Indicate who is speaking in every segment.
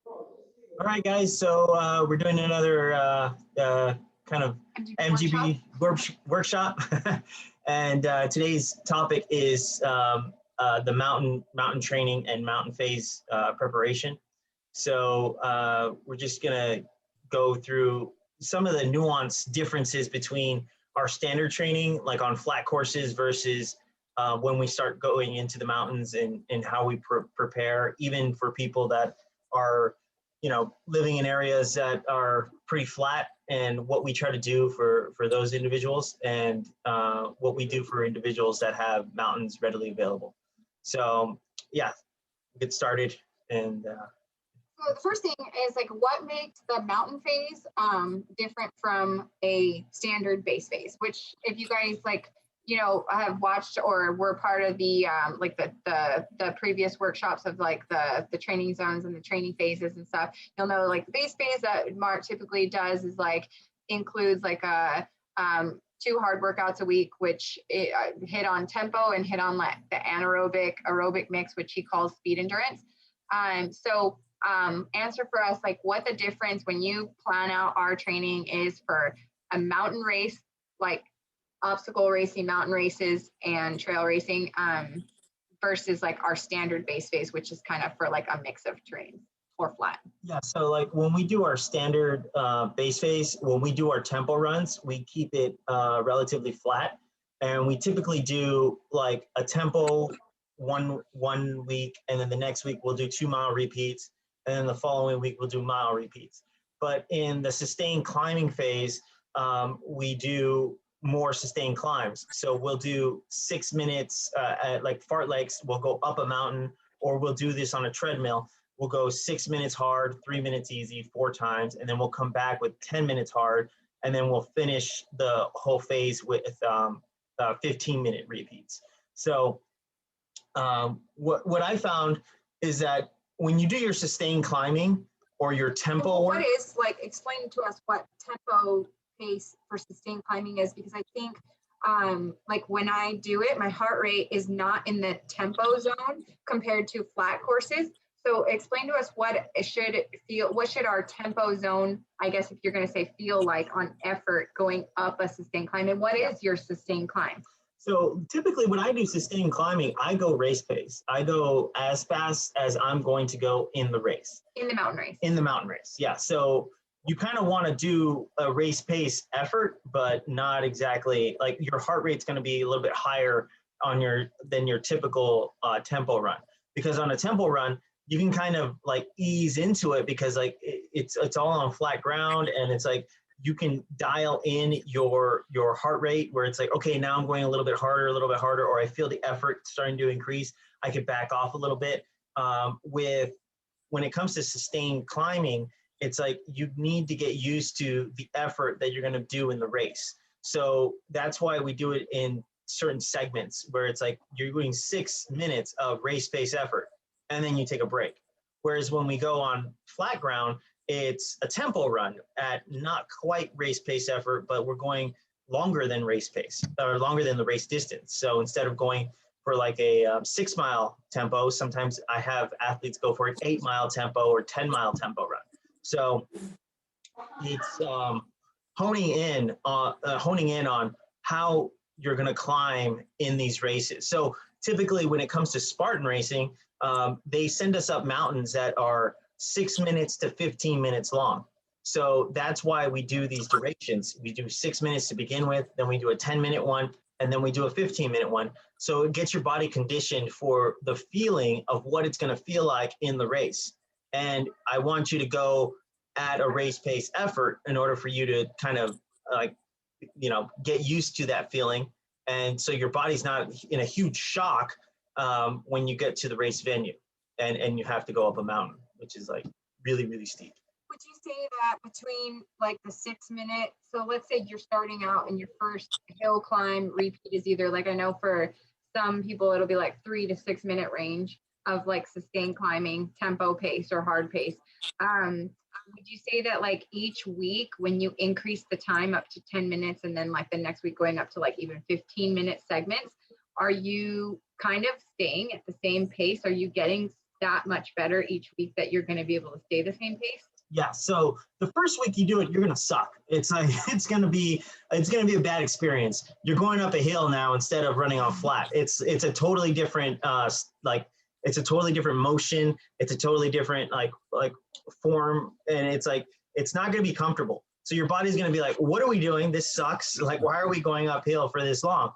Speaker 1: All right, guys. So we're doing another kind of MGB workshop, and today's topic is the mountain training and mountain phase preparation. So we're just gonna go through some of the nuanced differences between our standard training, like on flat courses, versus when we start going into the mountains, and how we prepare, even for people that are living in areas that are pretty flat, and what we try to do for those individuals, and what we do for individuals that have mountains readily available. So yeah, get started. And
Speaker 2: so the first thing is, like, what makes the mountain phase different from a standard base phase, which, if you guys have watched or were part of the the previous workshops of like the training zones and the training phases and stuff, you'll know like the base phase that Mark typically does is like includes like a 2 hard workouts a week, which hit on tempo and hit on like the aerobic mix, which he calls speed endurance. Answer for us, like, what the difference when you plan out our training is for a mountain race, like obstacle racing, mountain races, and trail racing, versus like our standard base phase, which is kind of for like a mix of terrain or flat.
Speaker 1: Yeah, so like when we do our standard base phase, when we do our tempo runs, we keep it relatively flat, and we typically do like a tempo one week, and then the next week we'll do 2-mile repeats, and then the following week we'll do mile repeats. But in the sustained climbing phase, we do more sustained climbs. So we'll do 6 minutes at like fartlegs, we'll go up a mountain, or we'll do this on a treadmill. We'll go 6 minutes hard, 3 minutes easy, 4 times, and then we'll come back with 10 minutes hard, and then we'll finish the whole phase with 15-minute repeats. So what I found is that when you do your sustained climbing or your tempo
Speaker 2: work, what is, like, explain to us what tempo pace for sustained climbing is, because I think like when I do it, my heart rate is not in the tempo zone compared to flat courses. So explain to us what should our tempo zone, I guess, if you're going to say, feel like on effort going up a sustained climb, and what is your sustained climb?
Speaker 1: So typically when I do sustained climbing, I go race pace. I go as fast as I'm going to go in the race.
Speaker 2: In the mountain race.
Speaker 1: In the mountain race, yeah. So you kind of want to do a race pace effort, but not exactly, like, your heart rate's going to be a little bit higher than your typical tempo run. Because on a tempo run, you can kind of like ease into it, because like it's all on flat ground, and it's like you can dial in your heart rate, where it's like, okay, now I'm going a little bit harder, or I feel the effort starting to increase. I could back off a little bit. When it comes to sustained climbing, it's like you need to get used to the effort that you're going to do in the race. So that's why we do it in certain segments, where it's like you're doing 6 minutes of race pace effort, and then you take a break. Whereas when we go on flat ground, it's a tempo run at not quite race pace effort, but we're going longer than race pace, or longer than the race distance. So instead of going for like a 6-mile tempo, sometimes I have athletes go for an 8-mile tempo or 10-mile tempo run. So it's honing in on how you're going to climb in these races. So typically when it comes to Spartan racing, they send us up mountains that are 6 minutes to 15 minutes long. So that's why we do these durations. We do 6 minutes to begin with, then we do a 10-minute one, and then we do a 15-minute one. So it gets your body conditioned for the feeling of what it's going to feel like in the race. And I want you to go at a race pace effort in order for you to kind of get used to that feeling. And so your body's not in a huge shock when you get to the race venue and you have to go up a mountain, which is like really, really steep.
Speaker 2: Would you say that between like the 6 minute, so let's say you're starting out and your first hill climb repeat is either, like, I know for some people it'll be like 3 to 6 minute range of like sustained climbing, tempo pace or hard pace. Would you say that like each week when you increase the time up to 10 minutes and then like the next week going up to like even 15-minute segments, are you kind of staying at the same pace? Are you getting that much better each week that you're going to be able to stay the same pace?
Speaker 1: Yeah. So the first week you do it, you're gonna suck. It's like it's gonna be a bad experience. You're going up a hill now instead of running on flat. It's a totally different it's a totally different motion. It's a totally different like form, and it's like it's not gonna be comfortable. So your body's gonna be like, what are we doing? This sucks. Like, why are we going uphill for this long?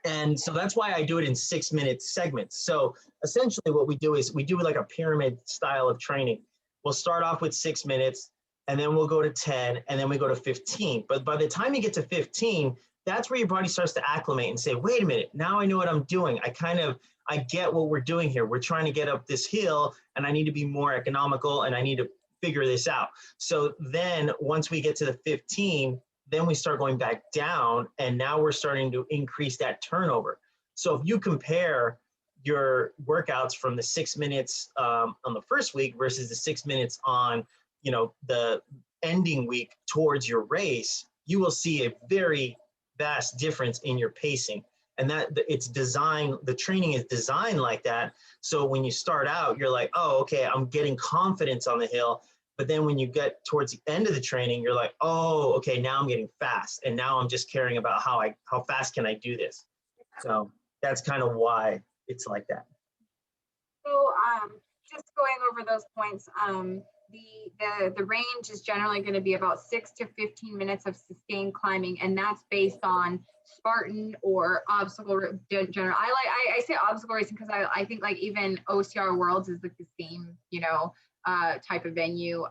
Speaker 1: And so that's why I do it in 6-minute segments. So essentially what we do is we do like a pyramid style of training. We'll start off with 6 minutes, and then we'll go to 10, and then we go to 15. But by the time you get to 15, that's where your body starts to acclimate and say, wait a minute, now I know what I'm doing. I get what we're doing here. We're trying to get up this hill, and I need to be more economical, and I need to figure this out. So then once we get to the 15, then we start going back down, and now we're starting to increase that turnover. So if you compare your workouts from the 6 minutes on the first week versus the 6 minutes on, the ending week towards your race, you will see a very vast difference in your pacing. And that it's designed, the training is designed like that. So when you start out, you're like, oh, okay, I'm getting confidence on the hill. But then when you get towards the end of the training, you're like, oh, okay, now I'm getting fast. And now I'm just caring about how fast can I do this? So that's kind of why it's like that.
Speaker 2: So just going over those points, the range is generally going to be about 6 to 15 minutes of sustained climbing, and that's based on Spartan or obstacle general. I say obstacle racing because I think like even OCR Worlds is like the same type of venue,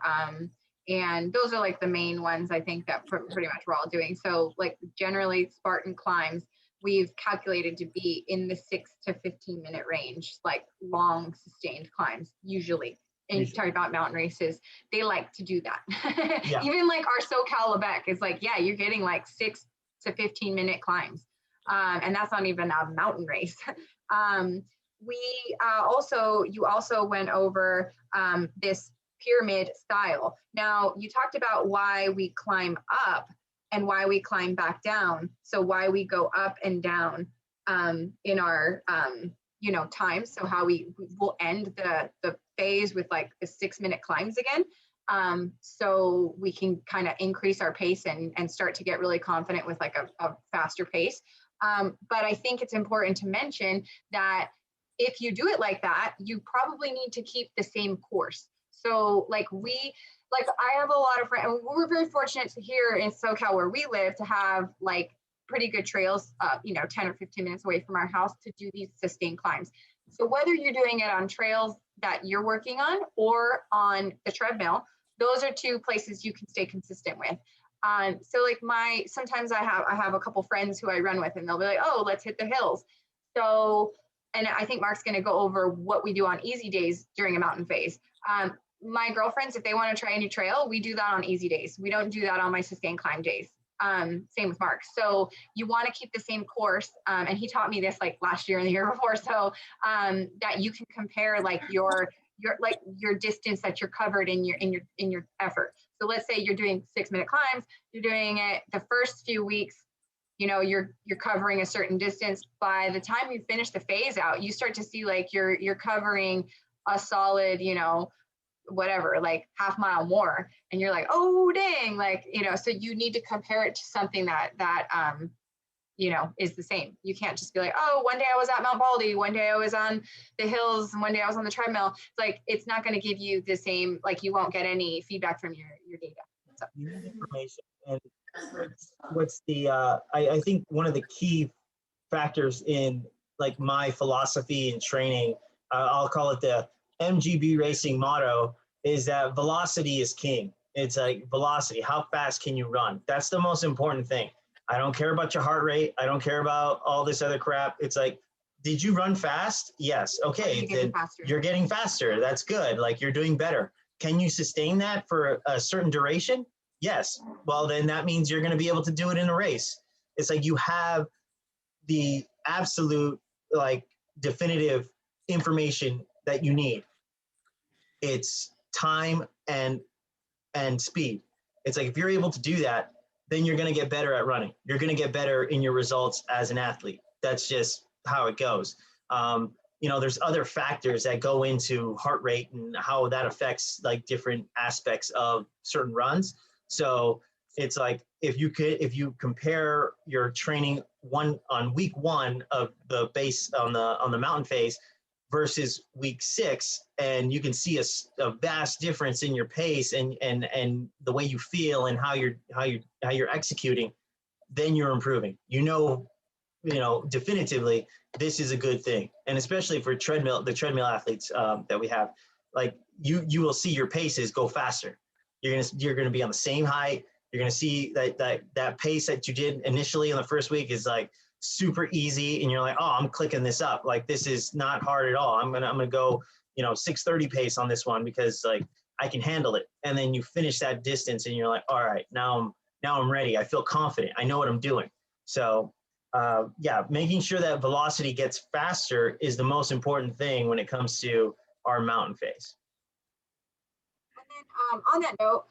Speaker 2: and those are like the main ones I think that pretty much we're all doing. So like generally Spartan climbs we've calculated to be in the 6 to 15 minute range, like long sustained climbs usually. And you talk about mountain races, they like to do that. Yeah. Even like our SoCal Lebec is like, yeah, you're getting like 6 to 15 minute climbs. And that's not even a mountain race. You also went over this pyramid style. Now you talked about why we climb up and why we climb back down. So why we go up and down in our time. So how we will end the phase with like the 6 minute climbs again. So we can kind of increase our pace and start to get really confident with like a faster pace. But I think it's important to mention that if you do it like that, you probably need to keep the same course. So I have a lot of friends, and we're very fortunate to here in SoCal where we live to have like pretty good trails, 10 or 15 minutes away from our house to do these sustained climbs. So whether you're doing it on trails that you're working on or on the treadmill, those are two places you can stay consistent with. So like sometimes I have a couple friends who I run with and they'll be like, oh, let's hit the hills. So, and I think Mark's going to go over what we do on easy days during a mountain phase. My girlfriends, if they want to try a new trail, we do that on easy days. We don't do that on my sustained climb days. Same with Mark. So you want to keep the same course. And he taught me this like last year and the year before. So that you can compare like your distance that you're covered in your effort. So let's say you're doing 6 minute climbs, you're doing it the first few weeks, you're covering a certain distance. By the time you finish the phase out, you start to see like you're covering a solid, whatever, like half mile more. And you're like, oh, dang, like, so you need to compare it to something that is the same. You can't just be like, oh, one day I was at Mount Baldy, one day I was on the hills, and one day I was on the treadmill. It's like, it's not going to give you the same, like you won't get any feedback from your data. So.
Speaker 1: You need information. And what's the, I think one of the key factors in like my philosophy and training, I'll call it the MGB racing motto, is that velocity is king. It's like velocity. How fast can you run? That's the most important thing. I don't care about your heart rate. I don't care about all this other crap. It's like, did you run fast? Yes. Okay. Then you're getting faster. That's good. Like you're doing better. Can you sustain that for a certain duration? Yes. Well, then that means you're going to be able to do it in a race. It's like you have the absolute, like definitive information that you need. It's time and speed. It's like if you're able to do that, then you're going to get better at running. You're going to get better in your results as an athlete. That's just how it goes. there's other factors that go into heart rate and how that affects like different aspects of certain runs. So it's like if you compare your training on week 1 of the base on the mountain phase versus week 6, and you can see a vast difference in your pace and the way you feel and how you're executing, then you're improving. Definitively this is a good thing. And especially for the treadmill athletes that we have, like you will see your paces go faster. You're gonna be on the same height. You're gonna see that pace that you did initially in the first week is like super easy, and you're like, oh, I'm clicking this up. Like this is not hard at all. I'm gonna go 6:30 pace on this one because like I can handle it. And then you finish that distance, and you're like, all right, now I'm ready. I feel confident. I know what I'm doing. So making sure that velocity gets faster is the most important thing when it comes to our mountain phase.
Speaker 2: And then on that note,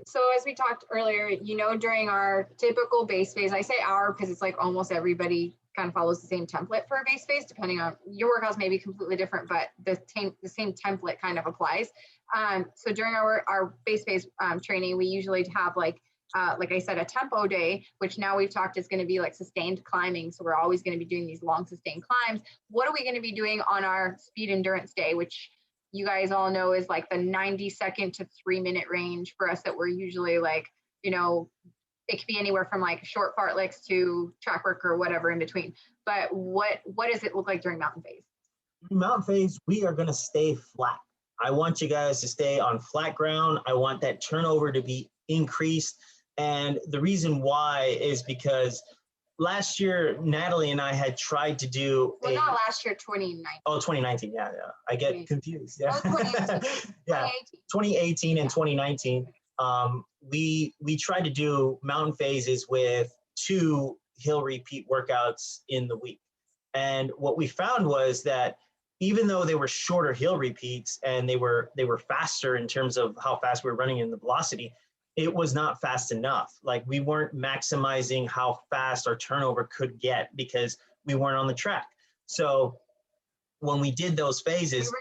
Speaker 2: so as we talked earlier, during our typical base phase, I say our because it's like almost everybody kind of follows the same template for a base phase, depending on your workouts may be completely different, but the same template kind of applies. So during our base phase training, we usually have like I said, a tempo day, which now we've talked is going to be like sustained climbing. So we're always going to be doing these long sustained climbs. What are we going to be doing on our speed endurance day, which you guys all know is like the 90-second to 3-minute range for us that we're usually like, it could be anywhere from like short fartleks to track work or whatever in between. But what does it look like during mountain phase?
Speaker 1: Mountain phase, we are going to stay flat. I want you guys to stay on flat ground. I want that turnover to be increased. And the reason why is because last year, Natalie and I had tried to do
Speaker 2: not last year, 2019.
Speaker 1: Oh, 2019. Yeah. I get confused. Yeah.
Speaker 2: 2018.
Speaker 1: Yeah. 2018 and 2019. We tried to do mountain phases with 2 hill repeat workouts in the week. And what we found was that even though they were shorter hill repeats and they were faster in terms of how fast we were running in the velocity, it was not fast enough. Like we weren't maximizing how fast our turnover could get because we weren't on the track. So when we did those phases,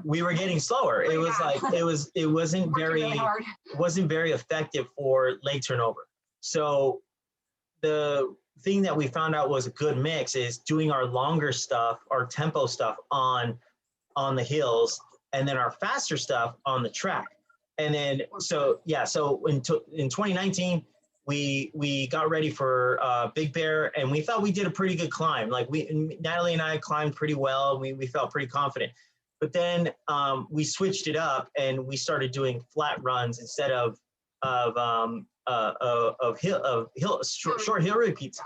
Speaker 1: we were getting slower. It was like, it wasn't very effective for leg turnover. So the thing that we found out was a good mix is doing our longer stuff, our tempo stuff on the hills, and then our faster stuff on the track. And then, so in 2019, we got ready for Big Bear, and we thought we did a pretty good climb. Like Natalie and I climbed pretty well. We felt pretty confident. But then we switched it up, and we started doing flat runs instead of short hill repeats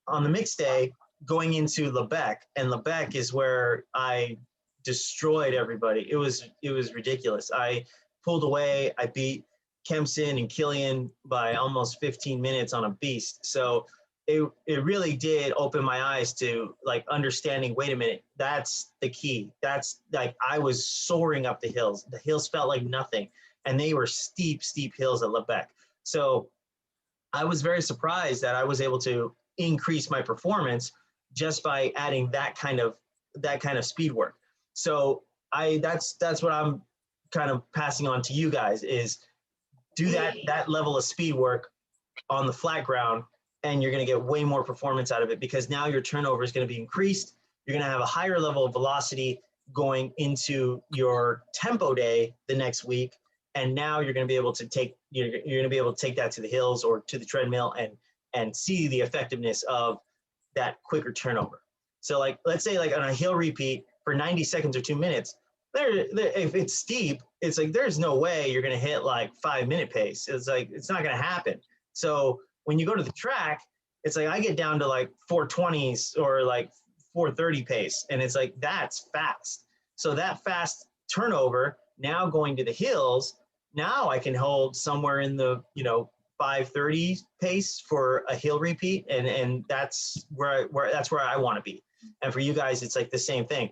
Speaker 1: on the mixed day, going into Lebec. And Lebec is where I destroyed everybody. It was ridiculous. I pulled away. I beat Kempson and Killian by almost 15 minutes on a beast. So it really did open my eyes to like understanding, wait a minute, that's the key. That's like, I was soaring up the hills. The hills felt like nothing. And they were steep hills at Lebec. So I was very surprised that I was able to increase my performance just by adding that kind of speed work. So that's what I'm kind of passing on to you guys is do that level of speed work on the flat ground, and you're going to get way more performance out of it because now your turnover is going to be increased. You're going to have a higher level of velocity going into your tempo day the next week. And now you're going to be able to take that to the hills or to the treadmill and see the effectiveness of that quicker turnover. So like, let's say like on a hill repeat for 90 seconds or 2 minutes, if it's steep, it's like, there's no way you're going to hit like 5-minute pace. It's like, it's not going to happen. So when you go to the track, it's like, I get down to like 420s or like 430 pace. And it's like, that's fast. So that fast turnover, now going to the hills, now I can hold somewhere in the, 530 pace for a hill repeat. And that's where I want to be. And for you guys, it's like the same thing.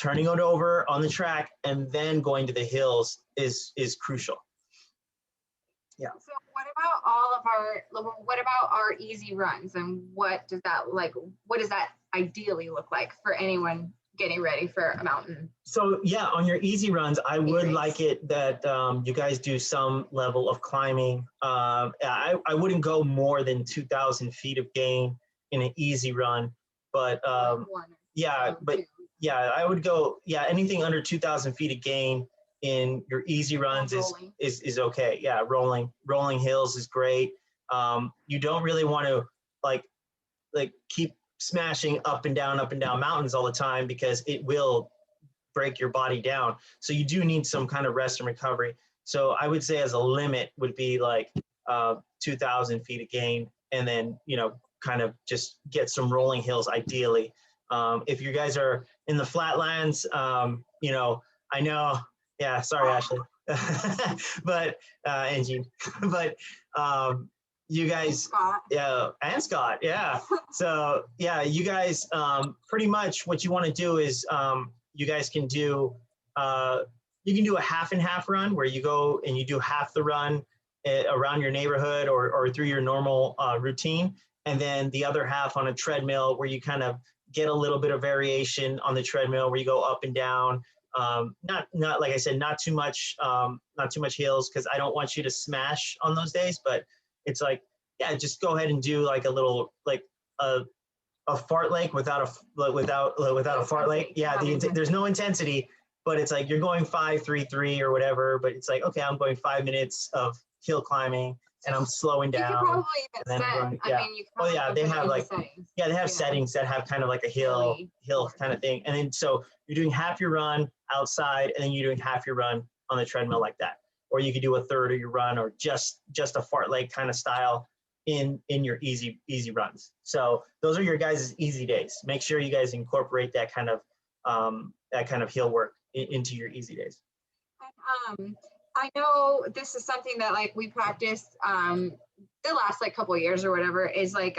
Speaker 1: Turning it over on the track and then going to the hills is crucial. Yeah.
Speaker 2: So what about our easy runs, and what does that ideally look like for anyone getting ready for a mountain.
Speaker 1: So yeah, on your easy runs, I would
Speaker 2: race.
Speaker 1: like it that you guys do some level of climbing. I wouldn't go more than 2,000 feet of gain in an easy run, but I would go, anything under 2,000 feet of gain in your easy runs is okay. Yeah, rolling hills is great. You don't really want to like keep smashing up and down mountains all the time, because it will break your body down. So you do need some kind of rest and recovery. So I would say as a limit would be like 2,000 feet of gain, and then, kind of just get some rolling hills ideally. If you guys are in the flatlands, I know, yeah, sorry, Ashley, but, and Jean, but you guys, and Scott, yeah. So yeah, you guys, pretty much what you want to do is, you guys can do, you can do a half and half run, where you go and you do half the run around your neighborhood or through your normal routine, and then the other half on a treadmill, where you kind of get a little bit of variation on the treadmill, where you go up and down. Not like I said, not too much hills, because I don't want you to smash on those days. But it's like, yeah, just go ahead and do like a little, like a fartlek without a fartlek. Yeah, there's no intensity, but it's like you're going 5-3-3 or whatever. But it's like, okay, I'm going 5 minutes of hill climbing, and I'm slowing down.
Speaker 2: You could probably even set.
Speaker 1: They have like settings. Yeah, they have settings that have kind of like a hill kind of thing. And then so you're doing half your run outside, and then you're doing half your run on the treadmill like that. Or you could do a third of your run, or just a fartlek kind of style in your easy runs. So those are your guys' easy days. Make sure you guys incorporate that kind of hill work into your easy days.
Speaker 2: I know this is something that like we practiced the last like couple of years or whatever, is like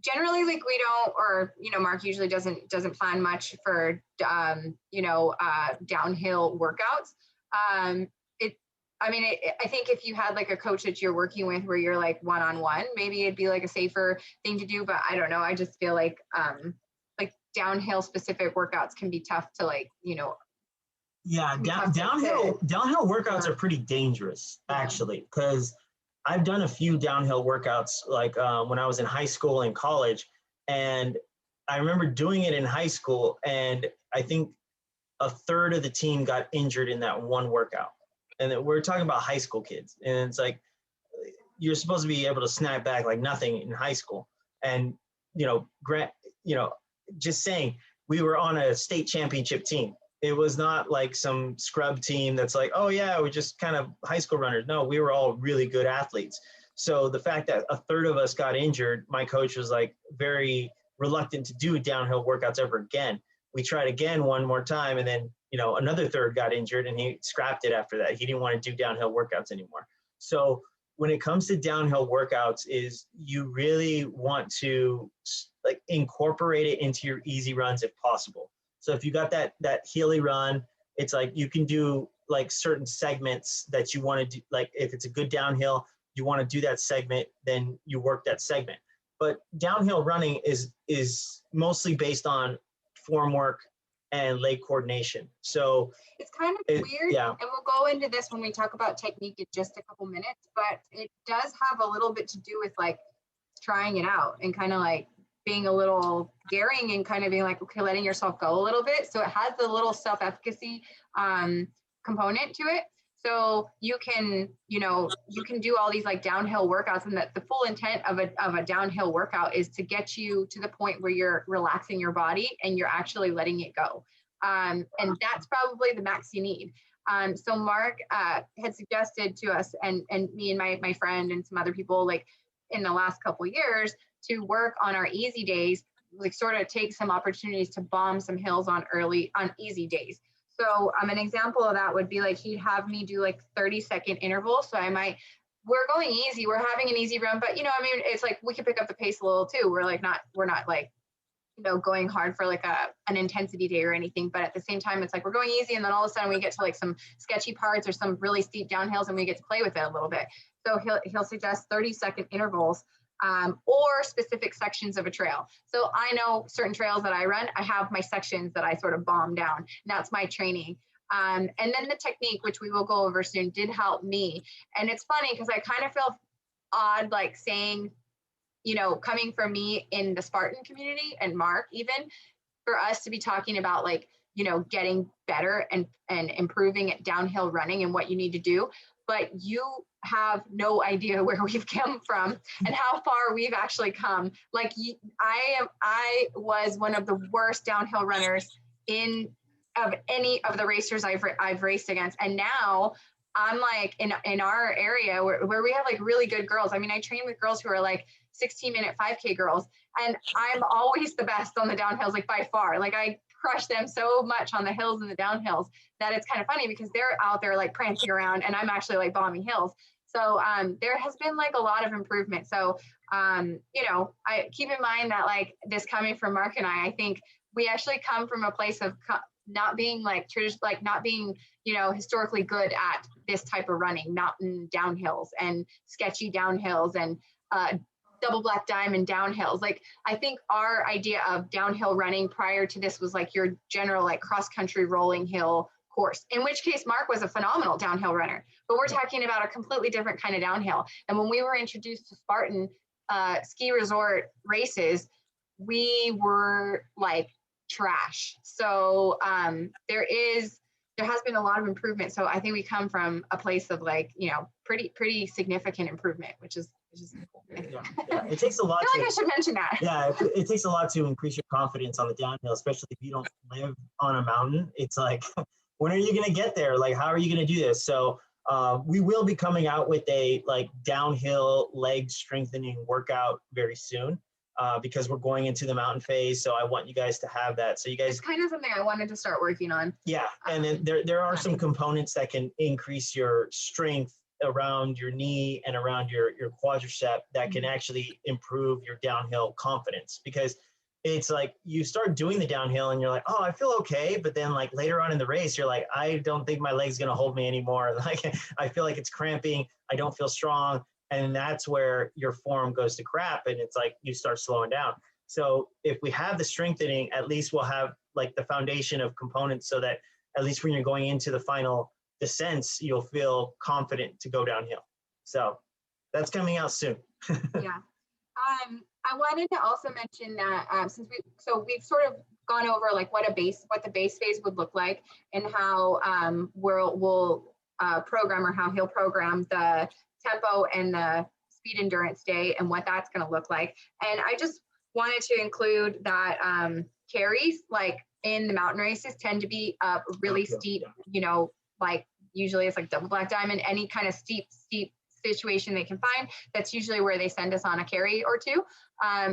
Speaker 2: generally like we don't, or Mark usually doesn't plan much for downhill workouts. I think if you had like a coach that you're working with where you're like one-on-one, maybe it'd be like a safer thing to do, but I don't know. I just feel like downhill specific workouts can be tough to
Speaker 1: Yeah, downhill workouts are pretty dangerous, actually, because I've done a few downhill workouts like when I was in high school and college, and I remember doing it in high school, and I think a third of the team got injured in that one workout. And we're talking about high school kids, and it's like you're supposed to be able to snap back like nothing in high school. And just saying, we were on a state championship team. It was not like some scrub team that's like, oh yeah, we're just kind of high school runners. No, we were all really good athletes. So the fact that a third of us got injured, my coach was like very reluctant to do downhill workouts ever again. We tried again one more time, and then another third got injured, and he scrapped it after that. He didn't want to do downhill workouts anymore. So when it comes to downhill workouts, is you really want to like incorporate it into your easy runs if possible. So if you got that hilly run, it's like you can do like certain segments that you want to do. Like if it's a good downhill, you want to do that segment, then you work that segment. But downhill running is mostly based on form work and leg coordination. So
Speaker 2: it's kind of weird. Yeah. And we'll go into this when we talk about technique in just a couple minutes, but it does have a little bit to do with like trying it out and kind of like being a little daring and kind of being like, okay, letting yourself go a little bit. So it has the little self-efficacy component to it. So you can do all these like downhill workouts, and that the full intent of a downhill workout is to get you to the point where you're relaxing your body and you're actually letting it go. And that's probably the max you need. So Mark had suggested to us and me and my friend and some other people like in the last couple of years to work on our easy days, like sort of take some opportunities to bomb some hills on easy days. So an example of that would be like he'd have me do like 30-second intervals. So we're going easy, we're having an easy run, but it's like we can pick up the pace a little too. We're not like going hard for like an intensity day or anything, but at the same time it's like we're going easy, and then all of a sudden we get to like some sketchy parts or some really steep downhills and we get to play with it a little bit. So he'll suggest 30-second intervals or specific sections of a trail. So I know certain trails that I run, I have my sections that I sort of bomb down, and that's my training. And then the technique, which we will go over soon, did help me. And it's funny because I kind of feel odd, like saying, you know, coming from me in the Spartan community and Mark, even for us to be talking about like, you know, getting better and improving at downhill running and what you need to do. But you have no idea where we've come from and how far we've actually come. Like I was one of the worst downhill runners of any of the racers I've raced against. And now I'm like in our area where we have like really good girls. I mean, I train with girls who are like 16-minute 5K girls, and I'm always the best on the downhills, like by far. Like I crush them so much on the hills and the downhills that it's kind of funny because they're out there like prancing around and I'm actually like bombing hills. So there has been like a lot of improvement. So, you know, I keep in mind that like this coming from Mark and I think we actually come from a place of not being like not being, you know, historically good at this type of running, mountain downhills and sketchy downhills and double black diamond downhills. Like I think our idea of downhill running prior to this was like your general like cross country rolling hill course, in which case Mark was a phenomenal downhill runner, but we're talking about a completely different kind of downhill. And when we were introduced to Spartan ski resort races, we were like trash. So there has been a lot of improvement. So I think we come from a place of like, you know, pretty significant improvement, which is cool.
Speaker 1: Yeah. It takes a lot.
Speaker 2: I feel like I should mention that.
Speaker 1: Yeah, it takes a lot to increase your confidence on the downhill, especially if you don't live on a mountain. It's like, when are you going to get there? Like, how are you going to do this? So we will be coming out with a like downhill leg strengthening workout very soon. Because we're going into the mountain phase. So I want you guys to have that. So you guys,
Speaker 2: it's kind of something I wanted to start working on.
Speaker 1: Yeah. And then there are some components that can increase your strength around your knee and around your quadricep that can actually improve your downhill confidence, because it's like you start doing the downhill and you're like, oh, I feel okay. But then like later on in the race, you're like, I don't think my leg's going to hold me anymore. Like I feel like it's cramping. I don't feel strong. And that's where your form goes to crap. And it's like you start slowing down. So if we have the strengthening, at least we'll have like the foundation of components so that at least when you're going into the final descents, you'll feel confident to go downhill. So that's coming out soon.
Speaker 2: Yeah. I wanted to also mention that since we've sort of gone over like what the base phase would look like and how we'll program, or how he'll program the tempo and the speed endurance day and what that's going to look like. And I just wanted to include that carries like in the mountain races tend to be really steep, you know, like usually it's like double black diamond, any kind of steep situation they can find. That's usually where they send us on a carry or two.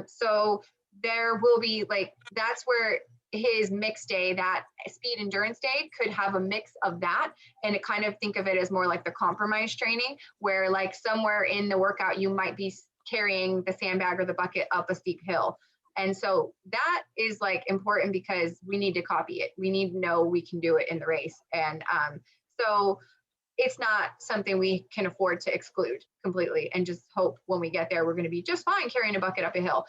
Speaker 2: So there will be like, that's where his mix day, that speed endurance day, could have a mix of that. And it kind of think of it as more like the compromise training, where like somewhere in the workout, you might be carrying the sandbag or the bucket up a steep hill. And so that is like important because we need to copy it. We need to know we can do it in the race. And so it's not something we can afford to exclude completely and just hope when we get there, we're going to be just fine carrying a bucket up a hill.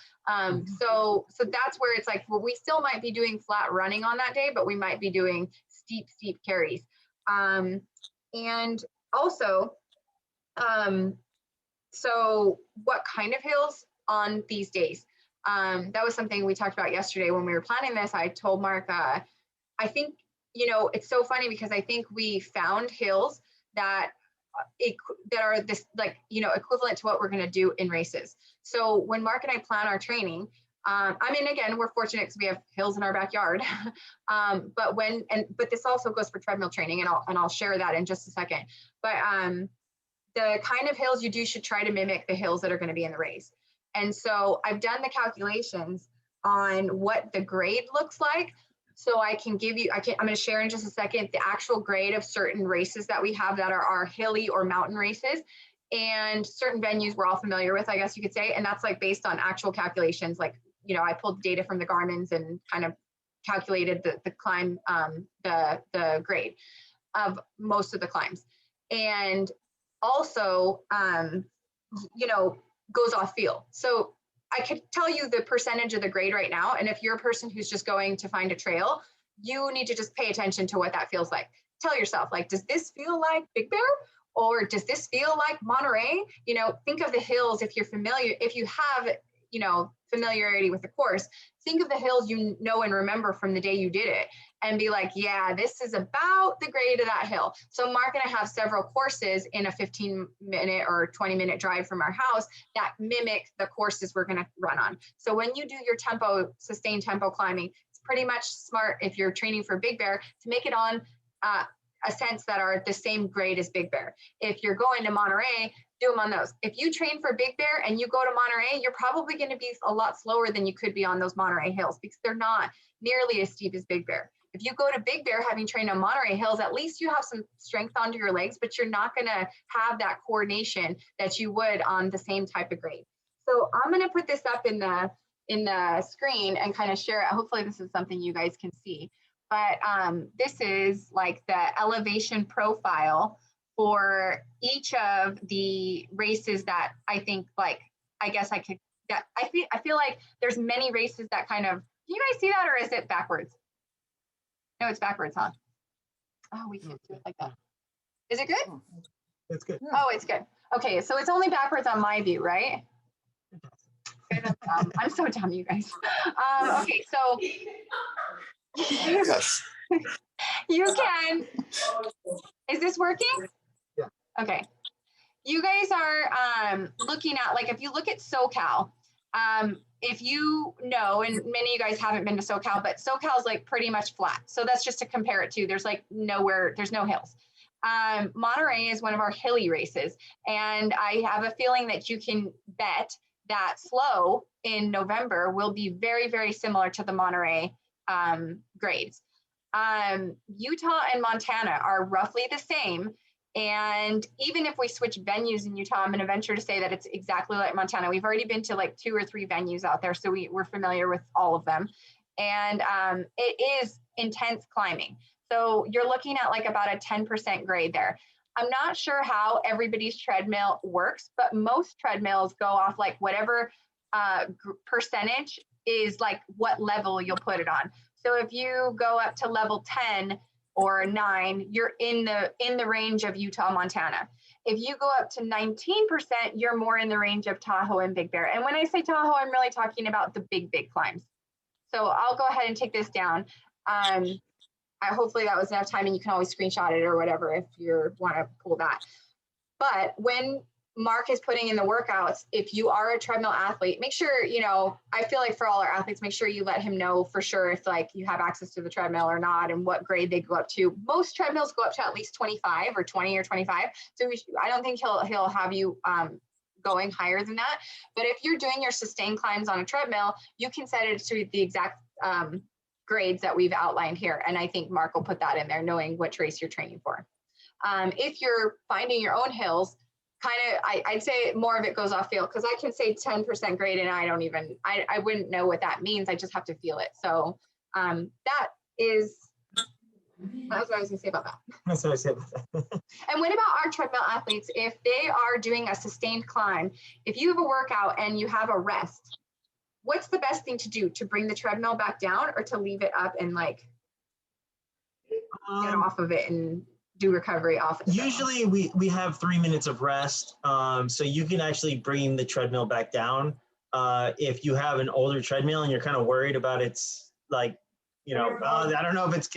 Speaker 2: So that's where it's like, well, we still might be doing flat running on that day, but we might be doing steep carries. And also, so what kind of hills on these days? That was something we talked about yesterday when we were planning this. I told Mark, I think, you know, it's so funny because I think we found hills that are this, like, you know, equivalent to what we're going to do in races. So when Mark and I plan our training, I mean, again, we're fortunate because we have hills in our backyard. But this also goes for treadmill training, and I'll share that in just a second. But the kind of hills you do should try to mimic the hills that are going to be in the race. And so I've done the calculations on what the grade looks like. So I can give you, I'm going to share in just a second the actual grade of certain races that we have that are our hilly or mountain races, and certain venues we're all familiar with, I guess you could say. And that's like based on actual calculations. Like, you know, I pulled data from the Garmin's and kind of calculated the climb, the grade of most of the climbs. And also, you know, goes off feel. So I could tell you the percentage of the grade right now. And if you're a person who's just going to find a trail, you need to just pay attention to what that feels like. Tell yourself, like, does this feel like Big Bear? Or does this feel like Monterey? You know, think of the hills if you're familiar, if you have, you know, familiarity with the course, think of the hills you know and remember from the day you did it and be like, yeah, this is about the grade of that hill. So Mark and I have several courses in a 15-minute or 20-minute drive from our house that mimic the courses we're going to run on. So when you do your tempo, sustained tempo climbing, it's pretty much smart if you're training for Big Bear to make it on ascents that are the same grade as Big Bear. If you're going to Monterey, do them on those. If you train for Big Bear and you go to Monterey, you're probably going to be a lot slower than you could be on those Monterey hills because they're not nearly as steep as Big Bear. If you go to Big Bear having trained on Monterey hills, at least you have some strength onto your legs, but you're not going to have that coordination that you would on the same type of grade. So I'm going to put this up in the screen and kind of share it. Hopefully this is something you guys can see. But this is like the elevation profile for each of the races that I think, like, I guess I could, that I feel like there's many races that kind of, do you guys see that, or is it backwards? No, it's backwards, huh? Oh, we can't do it like that. Is it good?
Speaker 1: It's good.
Speaker 2: Oh, it's good. Okay, so it's only backwards on my view, right? I'm so dumb, you guys. Okay, so
Speaker 3: Yes.
Speaker 2: you can. Is this working?
Speaker 1: Yeah.
Speaker 2: Okay. You guys are looking at, like, if you look at SoCal, if you know, and many of you guys haven't been to SoCal, but SoCal is like pretty much flat. So that's just to compare it to. There's like nowhere, there's no hills. Monterey is one of our hilly races. And I have a feeling that you can bet that slow in November will be very, very similar to the Monterey grades. Utah and Montana are roughly the same. And even if we switch venues in Utah, I'm going to venture to say that it's exactly like Montana. We've already been to like 2 or 3 venues out there, so we're familiar with all of them. And it is intense climbing. So you're looking at like about a 10% grade there. I'm not sure how everybody's treadmill works, but most treadmills go off like whatever percentage is like what level you'll put it on. So if you go up to level 10 or 9, you're in the range of Utah, Montana. If you go up to 19%, you're more in the range of Tahoe and Big Bear. And when I say Tahoe, I'm really talking about the big climbs. So I'll go ahead and take this down. Hopefully that was enough time, and you can always screenshot it or whatever if you want to pull that. But when Mark is putting in the workouts, if you are a treadmill athlete, make sure, you know, I feel like for all our athletes, make sure you let him know for sure if like you have access to the treadmill or not and what grade they go up to. Most treadmills go up to at least 25 or 20 or 25. So I don't think he'll have you going higher than that. But if you're doing your sustained climbs on a treadmill, you can set it to the exact grades that we've outlined here. And I think Mark will put that in there, knowing which race you're training for. If you're finding your own hills, I'd say more of it goes off feel, because I can say 10% grade and I wouldn't know what that means. I just have to feel it. So that was what I was gonna say about that.
Speaker 1: That's what I said about that.
Speaker 2: And what about our treadmill athletes? If they are doing a sustained climb, if you have a workout and you have a rest, what's the best thing to do? To bring the treadmill back down, or to leave it up and like get off of it and do recovery off?
Speaker 1: Usually we have 3 minutes of rest. So you can actually bring the treadmill back down. If you have an older treadmill and you're kind of worried about its like, you know, I don't know if it's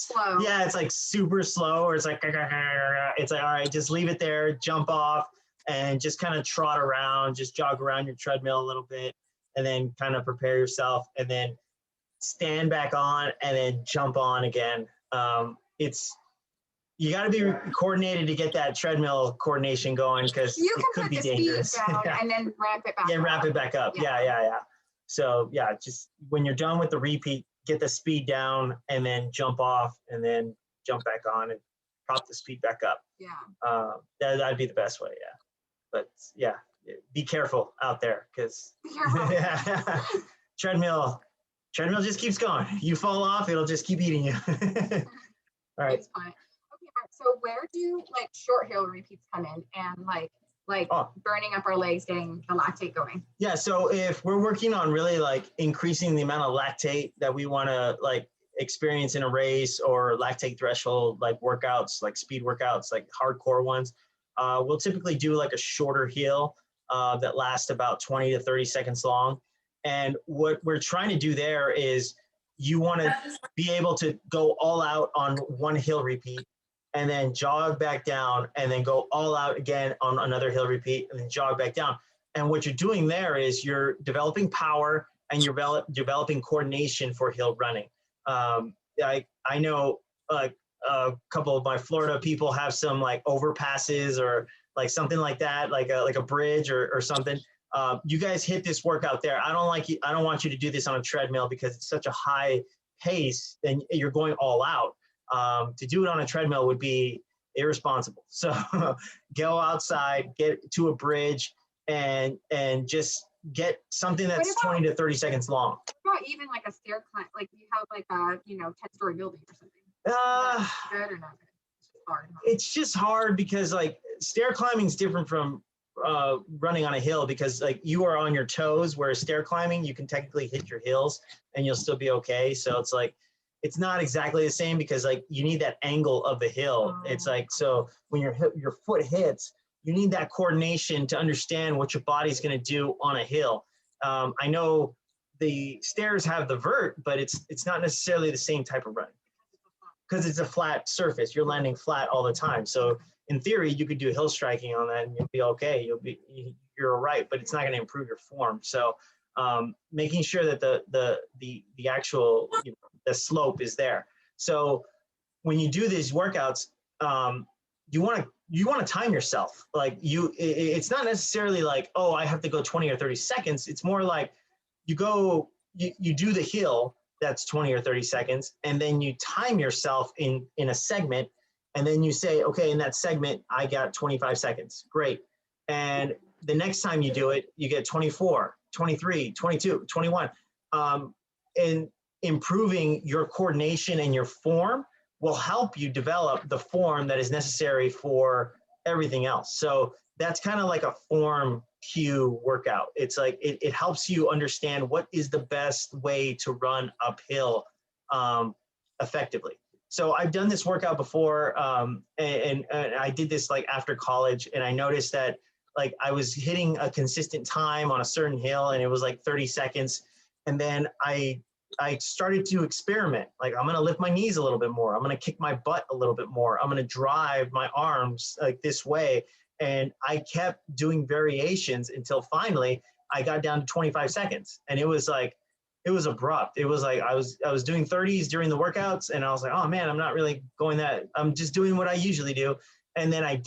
Speaker 2: slow.
Speaker 1: Yeah, it's like super slow, or it's like, all right, just leave it there, jump off and just kind of trot around, just jog around your treadmill a little bit, and then kind of prepare yourself, and then stand back on and then jump on again. You got to be coordinated to get that treadmill coordination going, because it could be dangerous.
Speaker 2: Down and then ramp it back up.
Speaker 1: Ramp it back up. Yeah. So yeah, just when you're done with the repeat, get the speed down and then jump off and then jump back on and prop the speed back up.
Speaker 2: Yeah.
Speaker 1: That'd be the best way. Yeah. But yeah, be careful out there, because treadmill just keeps going. You fall off, it'll just keep eating you. All right.
Speaker 2: It's fine. Okay, so where do like short hill repeats come in? And like, like burning up our legs, getting the lactate going?
Speaker 1: Yeah, so if we're working on really like increasing the amount of lactate that we want to like experience in a race, or lactate threshold, like workouts, like speed workouts, like hardcore ones, we'll typically do like a shorter hill that lasts about 20 to 30 seconds long. And what we're trying to do there is you want to be able to go all out on one hill repeat, and then jog back down, and then go all out again on another hill repeat, and then jog back down. And what you're doing there is you're developing power, and you're developing coordination for hill running. I know like a couple of my Florida people have some like overpasses or like something like that, like a bridge or something. You guys hit this workout there. I don't want you to do this on a treadmill because it's such a high pace and you're going all out. To do it on a treadmill would be irresponsible. So go outside, get to a bridge, and just get something that's 20 to 30 seconds long.
Speaker 2: What about even like a stair climb, like you have like a 10-story building or something? Good or not good? It's just hard.
Speaker 1: It's just hard because like stair climbing is different from running on a hill, because like you are on your toes, whereas stair climbing you can technically hit your heels and you'll still be okay. So it's like it's not exactly the same, because like you need that angle of the hill. It's like, so when your foot hits, you need that coordination to understand what your body's going to do on a hill. I know the stairs have the vert, but it's not necessarily the same type of running because it's a flat surface. You're landing flat all the time. So in theory, you could do hill striking on that and you'll be okay. You're all right, but it's not going to improve your form. So making sure that the actual the slope is there. So when you do these workouts, you want to time yourself. Like it's not necessarily like, oh, I have to go 20 or 30 seconds. It's more like you do the hill that's 20 or 30 seconds, and then you time yourself in a segment, and then you say, okay, in that segment, I got 25 seconds. Great. And the next time you do it, you get 24, 23, 22, 21. And improving your coordination and your form will help you develop the form that is necessary for everything else. So that's kind of like a form cue workout. It's like it helps you understand what is the best way to run uphill effectively. So I've done this workout before, and I did this like after college, and I noticed that like I was hitting a consistent time on a certain hill, and it was like 30 seconds. And then I started to experiment. Like, I'm going to lift my knees a little bit more. I'm going to kick my butt a little bit more. I'm going to drive my arms like this way. And I kept doing variations until finally I got down to 25 seconds. And it was like, it was abrupt. It was like I was doing 30s during the workouts, and I was like, oh man, I'm not really going that. I'm just doing what I usually do. And then I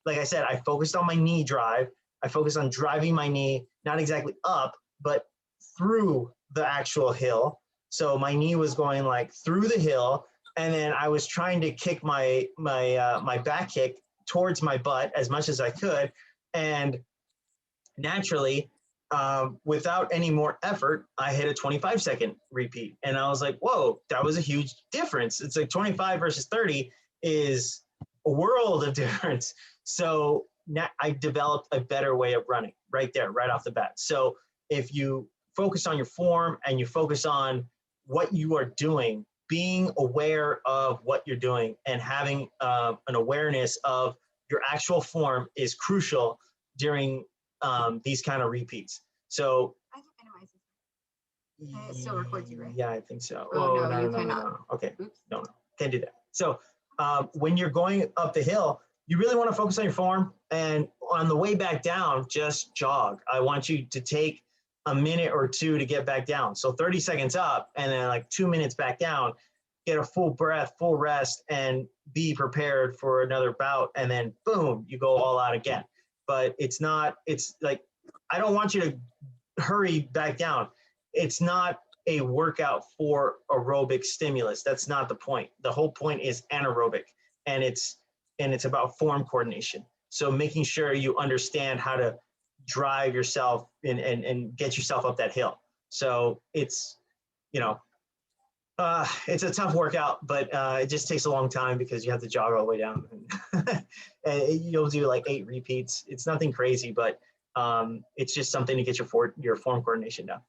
Speaker 1: like I said, I focused on my knee drive. I focused on driving my knee, not exactly up, but through the actual hill. So my knee was going like through the hill, and then I was trying to kick my back kick towards my butt as much as I could, and naturally, without any more effort, I hit a 25-second repeat, and I was like, whoa, that was a huge difference. It's like 25 versus 30 is a world of difference. So now I developed a better way of running right there, right off the bat. So if you focus on your form and you focus on what you are doing, being aware of what you're doing and having an awareness of your actual form is crucial during these kind of repeats. So
Speaker 2: I think it still records you, right?
Speaker 1: Yeah, I think so.
Speaker 2: Oh, no, you cannot.
Speaker 1: No. Okay.
Speaker 2: Oops.
Speaker 1: No, can't do that. So when you're going up the hill, you really want to focus on your form, and on the way back down, just jog. I want you to take a minute or two to get back down. So 30 seconds up, and then like 2 minutes back down, get a full breath, full rest, and be prepared for another bout. And then boom, you go all out again. But it's like, I don't want you to hurry back down. It's not a workout for aerobic stimulus. That's not the point. The whole point is anaerobic, and it's about form coordination. So making sure you understand how to drive yourself and get yourself up that hill. So it's, It's a tough workout, but it just takes a long time because you have to jog all the way down. And you'll do like 8 repeats. It's nothing crazy, but it's just something to get your form coordination down.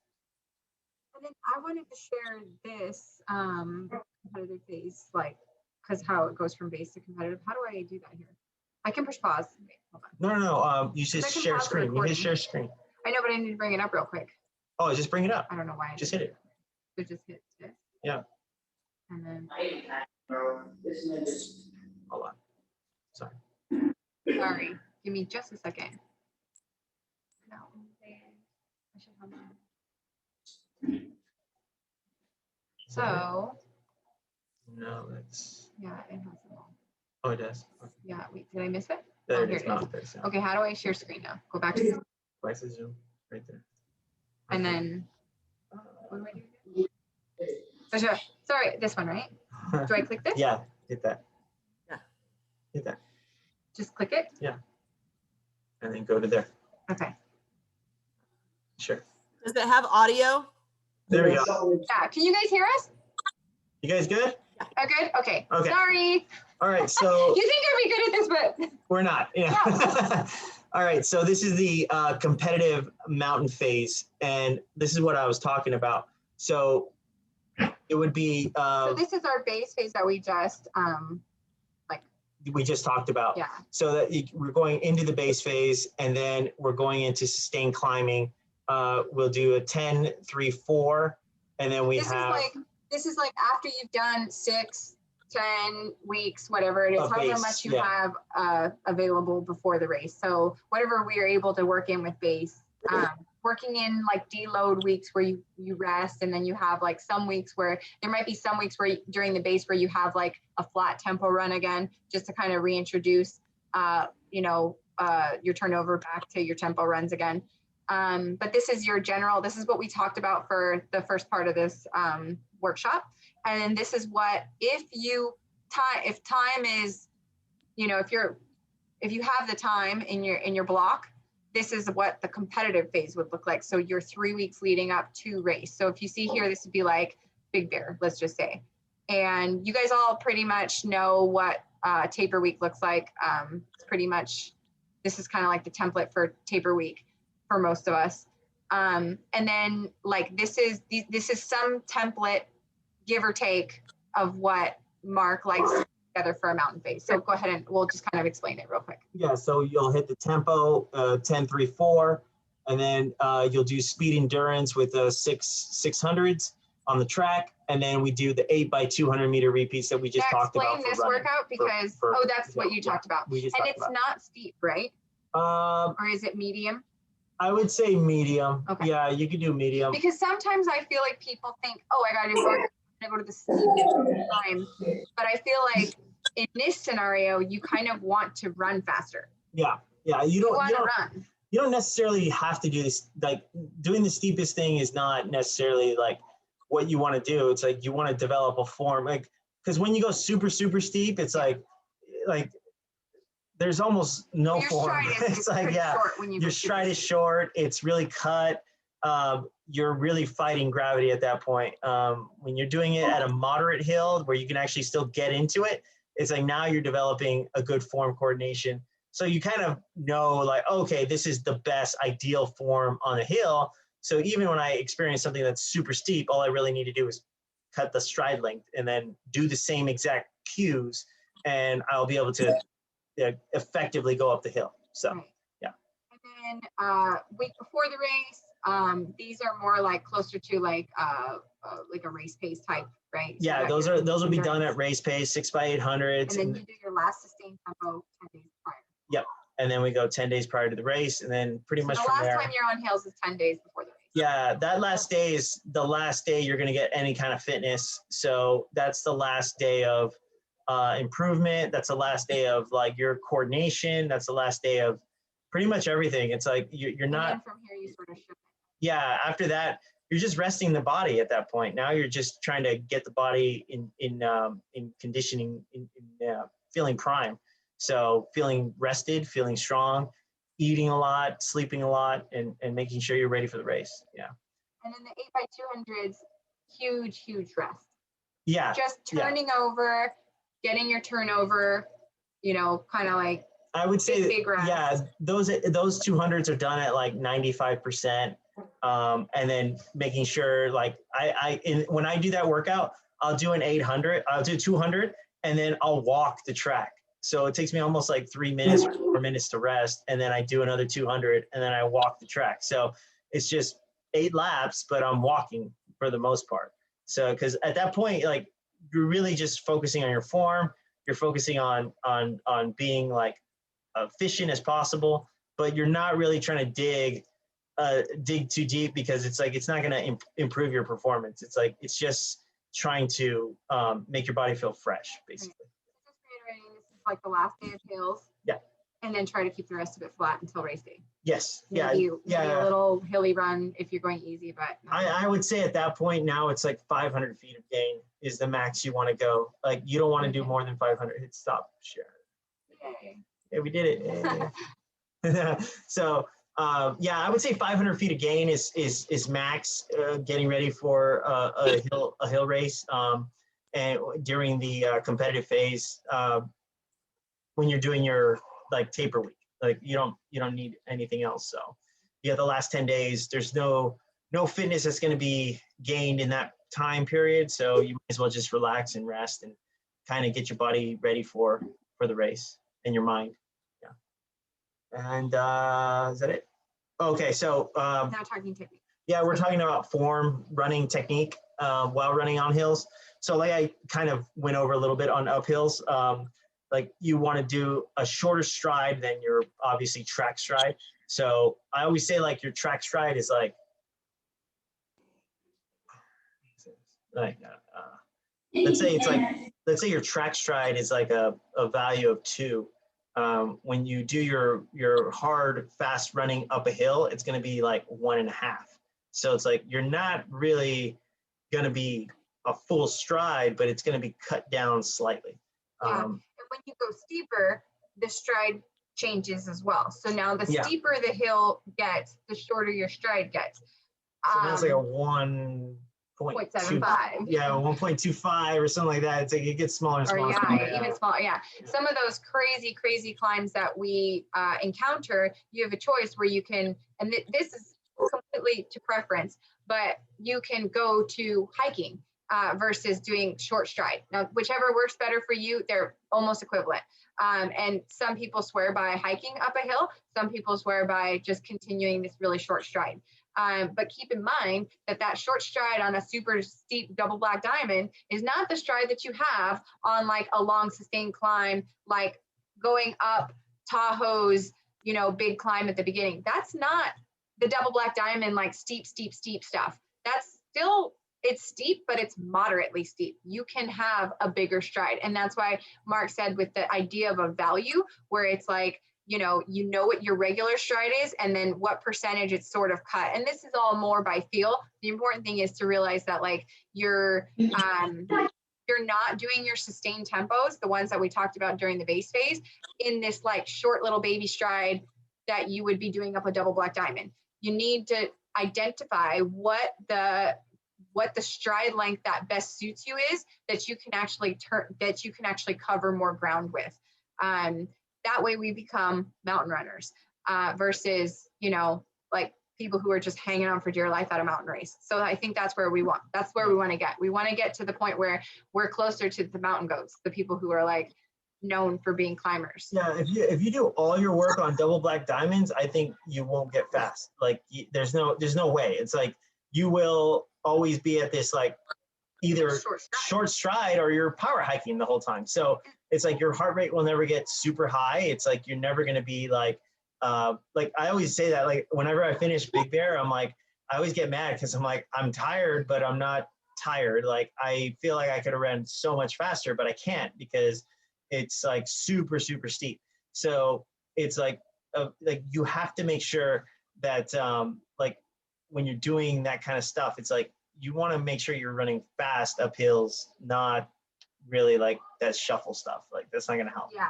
Speaker 2: And then I wanted to share this competitive phase, like, because how it goes from base to competitive. How do I do that here? I can push pause. Wait, hold on.
Speaker 1: No. You just share screen. You hit share screen.
Speaker 2: I know, but I need to bring it up real quick.
Speaker 1: Oh, just bring it up.
Speaker 2: I don't know why.
Speaker 1: Just hit it.
Speaker 2: So just hit this.
Speaker 1: Yeah.
Speaker 2: And then.
Speaker 1: Hold on. Sorry.
Speaker 2: Sorry. Give me just a second. No. I should have that. So.
Speaker 1: No, that's.
Speaker 2: Yeah, it has them all.
Speaker 1: Oh, it does. Okay.
Speaker 2: Yeah. Wait, did I miss it?
Speaker 1: There it is. No, there's.
Speaker 2: Okay, how do I share screen now? Go back to.
Speaker 1: Twice the zoom, right there.
Speaker 2: And then. What do I do? Oh, sure. Sorry, this one, right? Do I click this?
Speaker 1: Yeah, hit that.
Speaker 2: Yeah.
Speaker 1: Hit that.
Speaker 2: Just click it?
Speaker 1: Yeah. And then go to there.
Speaker 2: Okay.
Speaker 1: Sure.
Speaker 3: Does it have audio?
Speaker 1: There we go.
Speaker 2: Yeah. Can you guys hear us?
Speaker 1: You guys good?
Speaker 2: Oh, good. Okay.
Speaker 1: Okay.
Speaker 2: Sorry.
Speaker 1: All right. So
Speaker 2: you think I'd be good at this, but
Speaker 1: we're not. Yeah. All right. So this is the competitive mountain phase, and this is what I was talking about. So it would be.
Speaker 2: So this is our base phase that we just
Speaker 1: talked about.
Speaker 2: Yeah.
Speaker 1: So that we're going into the base phase, and then we're going into sustained climbing. We'll do a 10, 3, 4, and then
Speaker 2: this is like after you've done 6, 10 weeks, whatever it is, however much you have available before the race. So whatever we are able to work in with base, working in like deload weeks where you rest, and then you have like some weeks where there might be some weeks where during the base where you have like a flat tempo run again, just to kind of reintroduce, your turnover back to your tempo runs again. But this is your general, this is what we talked about for the first part of this workshop. And this is what, if time is, if you have the time in your block, this is what the competitive phase would look like. So you're 3 weeks leading up to race. So if you see here, this would be like Big Bear, let's just say. And you guys all pretty much know what taper week looks like. It's pretty much, this is kind of like the template for taper week for most of us. And then like, this is some template, give or take, of what Mark likes together for a mountain phase. So go ahead and we'll just kind of explain it real quick.
Speaker 1: Yeah, so you'll hit the tempo, 10, 3, 4, and then you'll do speed endurance with 600s on the track, and then we do the 8x200 meter repeats that we just talked about.
Speaker 2: Explain this workout because that's what you talked about, and it's not steep, right? Or is it medium?
Speaker 1: I would say medium.
Speaker 2: Okay.
Speaker 1: Yeah, you could do medium.
Speaker 2: Because sometimes I feel like people think, oh, I gotta go to the steepest time, but I feel like in this scenario, you kind of want to run faster.
Speaker 1: Yeah, you don't necessarily have to do this. Like, doing the steepest thing is not necessarily like what you want to do. It's like you want to develop a form, like, because when you go super steep, it's like there's almost no form. It's like, yeah, your stride is short. It's really cut. You're really fighting gravity at that point. When you're doing it at a moderate hill where you can actually still get into it, it's like now you're developing a good form coordination. So you kind of know, like, okay, this is the best ideal form on a hill. So even when I experience something that's super steep, all I really need to do is cut the stride length and then do the same exact cues, and I'll be able to effectively go up the hill. So, yeah.
Speaker 2: And then week before the race, these are more like closer to like a race pace type, right?
Speaker 1: Yeah,
Speaker 2: so
Speaker 1: those will be done at race pace, 6x800s.
Speaker 2: And then you do your last sustained tempo 10 days prior.
Speaker 1: Yep. And then we go 10 days prior to the race, and then pretty much
Speaker 2: the
Speaker 1: from
Speaker 2: last
Speaker 1: there,
Speaker 2: time you're on hills is 10 days before the race.
Speaker 1: Yeah, that last day is the last day you're going to get any kind of fitness. So that's the last day of improvement. That's the last day of like your coordination. That's the last day of pretty much everything. It's like you're not.
Speaker 2: And from here, you sort of shift.
Speaker 1: Yeah, after that, you're just resting the body at that point. Now you're just trying to get the body in conditioning, feeling prime. So feeling rested, feeling strong, eating a lot, sleeping a lot, and making sure you're ready for the race. Yeah.
Speaker 2: And then the 8x200s, huge rest.
Speaker 1: Yeah.
Speaker 2: Just turning over, getting your turnover, you know, kind of like
Speaker 1: I would say,
Speaker 2: big rest.
Speaker 1: yeah, those 200s are done at like 95%. And then making sure like when I do that workout, I'll do an 800, I'll do 200, and then I'll walk the track. So it takes me almost like 3 minutes or 4 minutes to rest. And then I do another 200 and then I walk the track. So it's just 8 laps, but I'm walking for the most part. So, cause at that point, like you're really just focusing on your form. You're focusing on being like efficient as possible, but you're not really trying to dig too deep, because it's like it's not going to improve your performance. It's like it's just trying to make your body feel fresh, basically.
Speaker 2: Just reiterating, this is like the last day of hills.
Speaker 1: Yeah.
Speaker 2: And then try to keep the rest of it flat until race day.
Speaker 1: Yes.
Speaker 2: Maybe a little hilly run if you're going easy, but
Speaker 1: I would say at that point now it's like 500 feet of gain is the max you want to go. Like you don't want to do more than 500. Hit stop share.
Speaker 2: Yay.
Speaker 1: Yeah, we did it. So yeah, I would say 500 feet of gain is max. Getting ready for a hill race, and during the competitive phase, when you're doing your like taper week, like you don't need anything else. So yeah, the last 10 days, there's no fitness that's going to be gained in that time period. So you might as well just relax and rest and kind of get your body ready for the race and your mind. And is that it? Okay, so
Speaker 2: now talking technique.
Speaker 1: yeah, we're talking about form, running technique while running on hills. So like I kind of went over a little bit on uphills. Like you want to do a shorter stride than your obviously track stride. So I always say like your track stride is like let's say your track stride is like a value of 2. When you do your hard fast running up a hill, it's going to be like 1.5. So it's like you're not really going to be a full stride, but it's going to be cut down slightly.
Speaker 2: Yeah. And when you go steeper, the stride changes as well. So now the steeper the hill gets, the shorter your stride gets.
Speaker 1: So now it's like a 1.75. Yeah, 1.25 or something like that. It's like it gets smaller and smaller.
Speaker 2: Even smaller. Yeah. Some of those crazy climbs that we encounter, you have a choice where you can, and this is completely to preference, but you can go to hiking versus doing short stride. Now, whichever works better for you, they're almost equivalent. And some people swear by hiking up a hill. Some people swear by just continuing this really short stride. But keep in mind that short stride on a super steep double black diamond is not the stride that you have on like a long sustained climb, like going up Tahoe's, big climb at the beginning. That's not the double black diamond, like steep stuff. That's still, it's steep, but it's moderately steep. You can have a bigger stride. And that's why Mark said with the idea of a value where it's like, you know what your regular stride is and then what percentage it's sort of cut. And this is all more by feel. The important thing is to realize that like you're not doing your sustained tempos, the ones that we talked about during the base phase, in this like short little baby stride that you would be doing up a double black diamond. You need to identify what the stride length that best suits you is, that you can actually cover more ground with. That way we become mountain runners versus, like people who are just hanging on for dear life at a mountain race. So I think that's where we want to get. We want to get to the point where we're closer to the mountain goats, the people who are like known for being climbers.
Speaker 1: Yeah, if you do all your work on double black diamonds, I think you won't get fast. Like there's no way. It's like you will always be at this like either short stride or you're power hiking the whole time. So it's like your heart rate will never get super high. It's like you're never going to be like I always say that, like whenever I finish Big Bear, I'm like, I always get mad because I'm like, I'm tired, but I'm not tired. Like I feel like I could have ran so much faster, but I can't because it's like super steep. So it's like you have to make sure that like when you're doing that kind of stuff, it's like you want to make sure you're running fast up hills, not really like that shuffle stuff. Like that's not going to help.
Speaker 2: Yeah.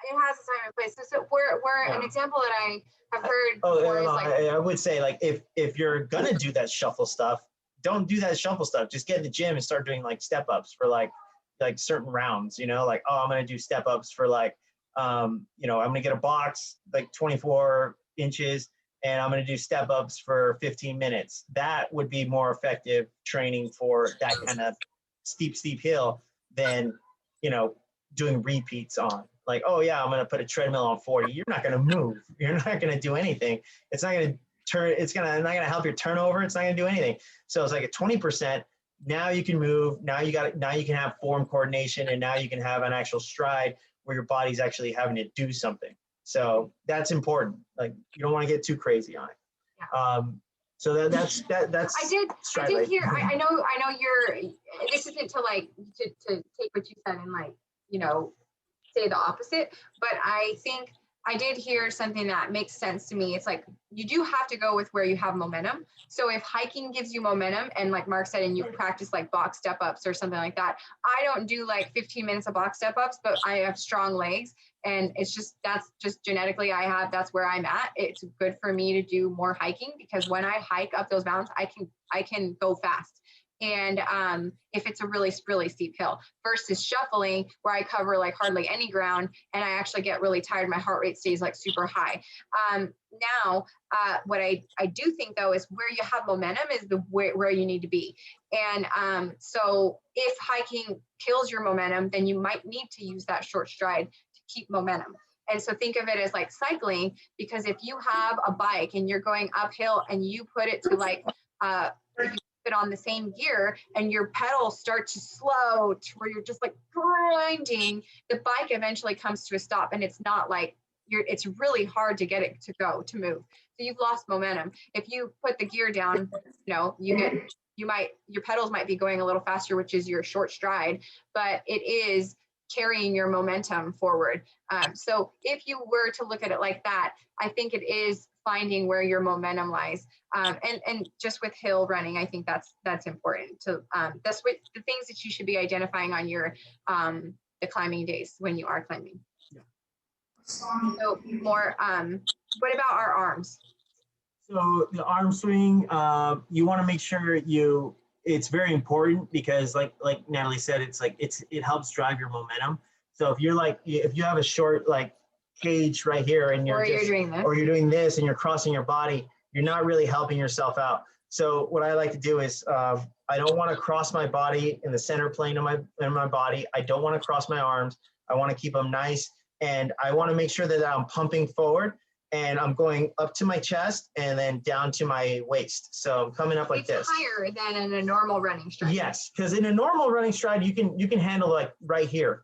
Speaker 2: It has a time and place. So we're an example that I have heard before is like,
Speaker 1: I would say like if you're gonna do that shuffle stuff, don't do that shuffle stuff. Just get in the gym and start doing like step ups for like certain rounds, you know, like, oh, I'm going to do step ups for like, you know, I'm going to get a box like 24 inches and I'm going to do step ups for 15 minutes. That would be more effective training for that kind of steep hill than, you know, doing repeats on like, oh yeah, I'm going to put a treadmill on 40. You're not going to move. You're not going to do anything. It's not going to turn. It's not going to help your turnover. It's not going to do anything. So it's like a 20%. Now you can move. Now you can have form coordination, and now you can have an actual stride where your body's actually having to do something. So that's important. Like you don't want to get too crazy on it.
Speaker 2: Yeah.
Speaker 1: So that's.
Speaker 2: I did hear. I know you're. This isn't to like to take what you said and like, you know, say the opposite, but I think I did hear something that makes sense to me. It's like you do have to go with where you have momentum. So if hiking gives you momentum, and like Mark said, and you practice like box step ups or something like that, I don't do like 15 minutes of box step ups, but I have strong legs, and it's just that's just genetically that's where I'm at. It's good for me to do more hiking because when I hike up those mountains, I can go fast. And if it's a really steep hill versus shuffling where I cover like hardly any ground and I actually get really tired, my heart rate stays like super high. Now, what I do think though is where you have momentum is where you need to be. And so if hiking kills your momentum, then you might need to use that short stride to keep momentum. And so think of it as like cycling, because if you have a bike and you're going uphill and you put it to like, it on the same gear and your pedals start to slow to where you're just like grinding, the bike eventually comes to a stop, and it's not like it's really hard to get it to move. So you've lost momentum. If you put the gear down, you know, your pedals might be going a little faster, which is your short stride, but it is carrying your momentum forward. So if you were to look at it like that, I think it is finding where your momentum lies. And just with hill running, I think that's important to, that's what the things that you should be identifying on your, the climbing days when you are climbing.
Speaker 1: Yeah.
Speaker 2: So more, what about our arms?
Speaker 1: So the arm swing, you want to make sure it's very important because like Natalie said, it helps drive your momentum. So if you have a short like cage right here and you're doing this and you're crossing your body, you're not really helping yourself out. So what I like to do is I don't want to cross my body in the center plane of my body. I don't want to cross my arms. I want to keep them nice, and I want to make sure that I'm pumping forward and I'm going up to my chest and then down to my waist. So I'm coming up like this.
Speaker 2: Higher than in a normal running stride.
Speaker 1: Yes, because in a normal running stride, you can handle like right here.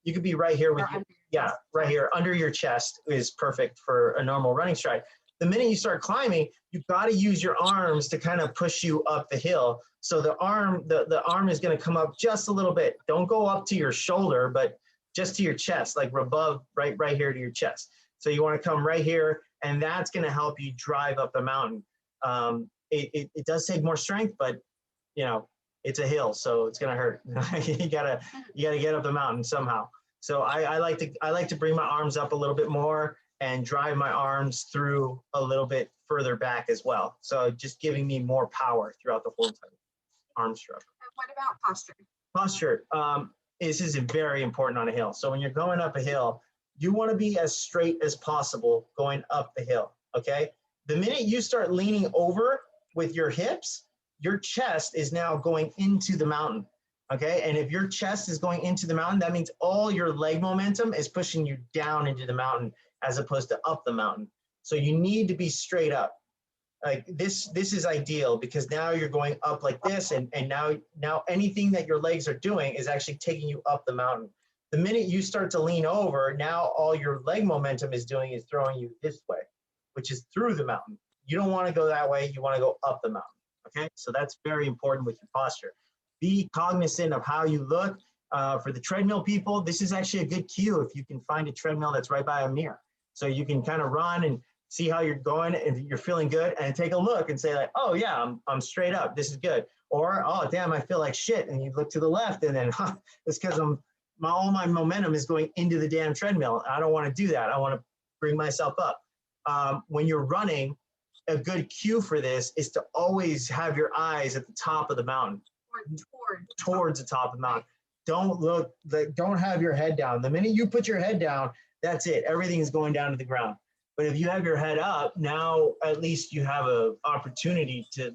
Speaker 1: You could be right here with you. Yeah, right here under your chest is perfect for a normal running stride. The minute you start climbing, you've got to use your arms to kind of push you up the hill. So the arm is going to come up just a little bit. Don't go up to your shoulder, but just to your chest, like above, right here to your chest. So you want to come right here, and that's going to help you drive up the mountain. It does take more strength, but you know, it's a hill, so it's going to hurt. you gotta get up the mountain somehow. So I like to bring my arms up a little bit more and drive my arms through a little bit further back as well. So just giving me more power throughout the whole arm stroke.
Speaker 2: What about posture?
Speaker 1: Posture. This is very important on a hill. So when you're going up a hill, you want to be as straight as possible going up the hill, okay? The minute you start leaning over with your hips, your chest is now going into the mountain, okay? And if your chest is going into the mountain, that means all your leg momentum is pushing you down into the mountain as opposed to up the mountain. So you need to be straight up. Like this is ideal because now you're going up like this, and now anything that your legs are doing is actually taking you up the mountain. The minute you start to lean over, now all your leg momentum is doing is throwing you this way, which is through the mountain. You don't want to go that way. You want to go up the mountain, okay? So that's very important with your posture. Be cognizant of how you look. For the treadmill people, this is actually a good cue if you can find a treadmill that's right by a mirror. So you can kind of run and see how you're going, and you're feeling good, and take a look and say like, oh yeah, I'm straight up. This is good. Or, oh damn, I feel like shit. And you look to the left, and then it's because all my momentum is going into the damn treadmill. I don't want to do that. I want to bring myself up. When you're running, a good cue for this is to always have your eyes at the top of the mountain, towards the top of the mountain. Don't look, don't have your head down. The minute you put your head down, that's it. Everything is going down to the ground. But if you have your head up, now at least you have an opportunity to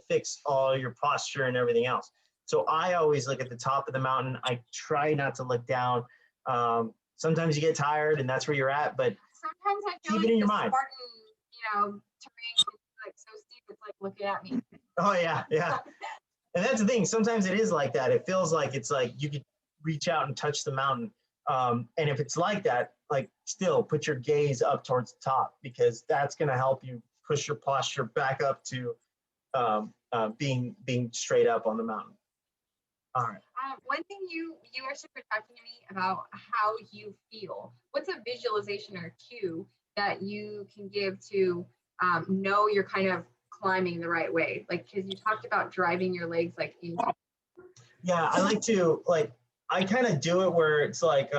Speaker 1: fix all your posture and everything else. So I always look at the top of the mountain. I try not to look down. Sometimes you get tired and that's where you're at, but
Speaker 2: sometimes I feel
Speaker 1: keep
Speaker 2: like
Speaker 1: it in
Speaker 2: the
Speaker 1: your mind.
Speaker 2: Spartan, terrain is like so steep, it's like looking at me.
Speaker 1: Oh yeah, yeah. And that's the thing. Sometimes it is like that. It feels like it's like you could reach out and touch the mountain. And if it's like that, like still put your gaze up towards the top, because that's going to help you push your posture back up to being straight up on the mountain. All right.
Speaker 2: One thing you were super talking to me about how you feel. What's a visualization or cue that you can give to know you're kind of climbing the right way? Like, because you talked about driving your legs like into.
Speaker 1: Yeah, I like to I kind of do it where it's like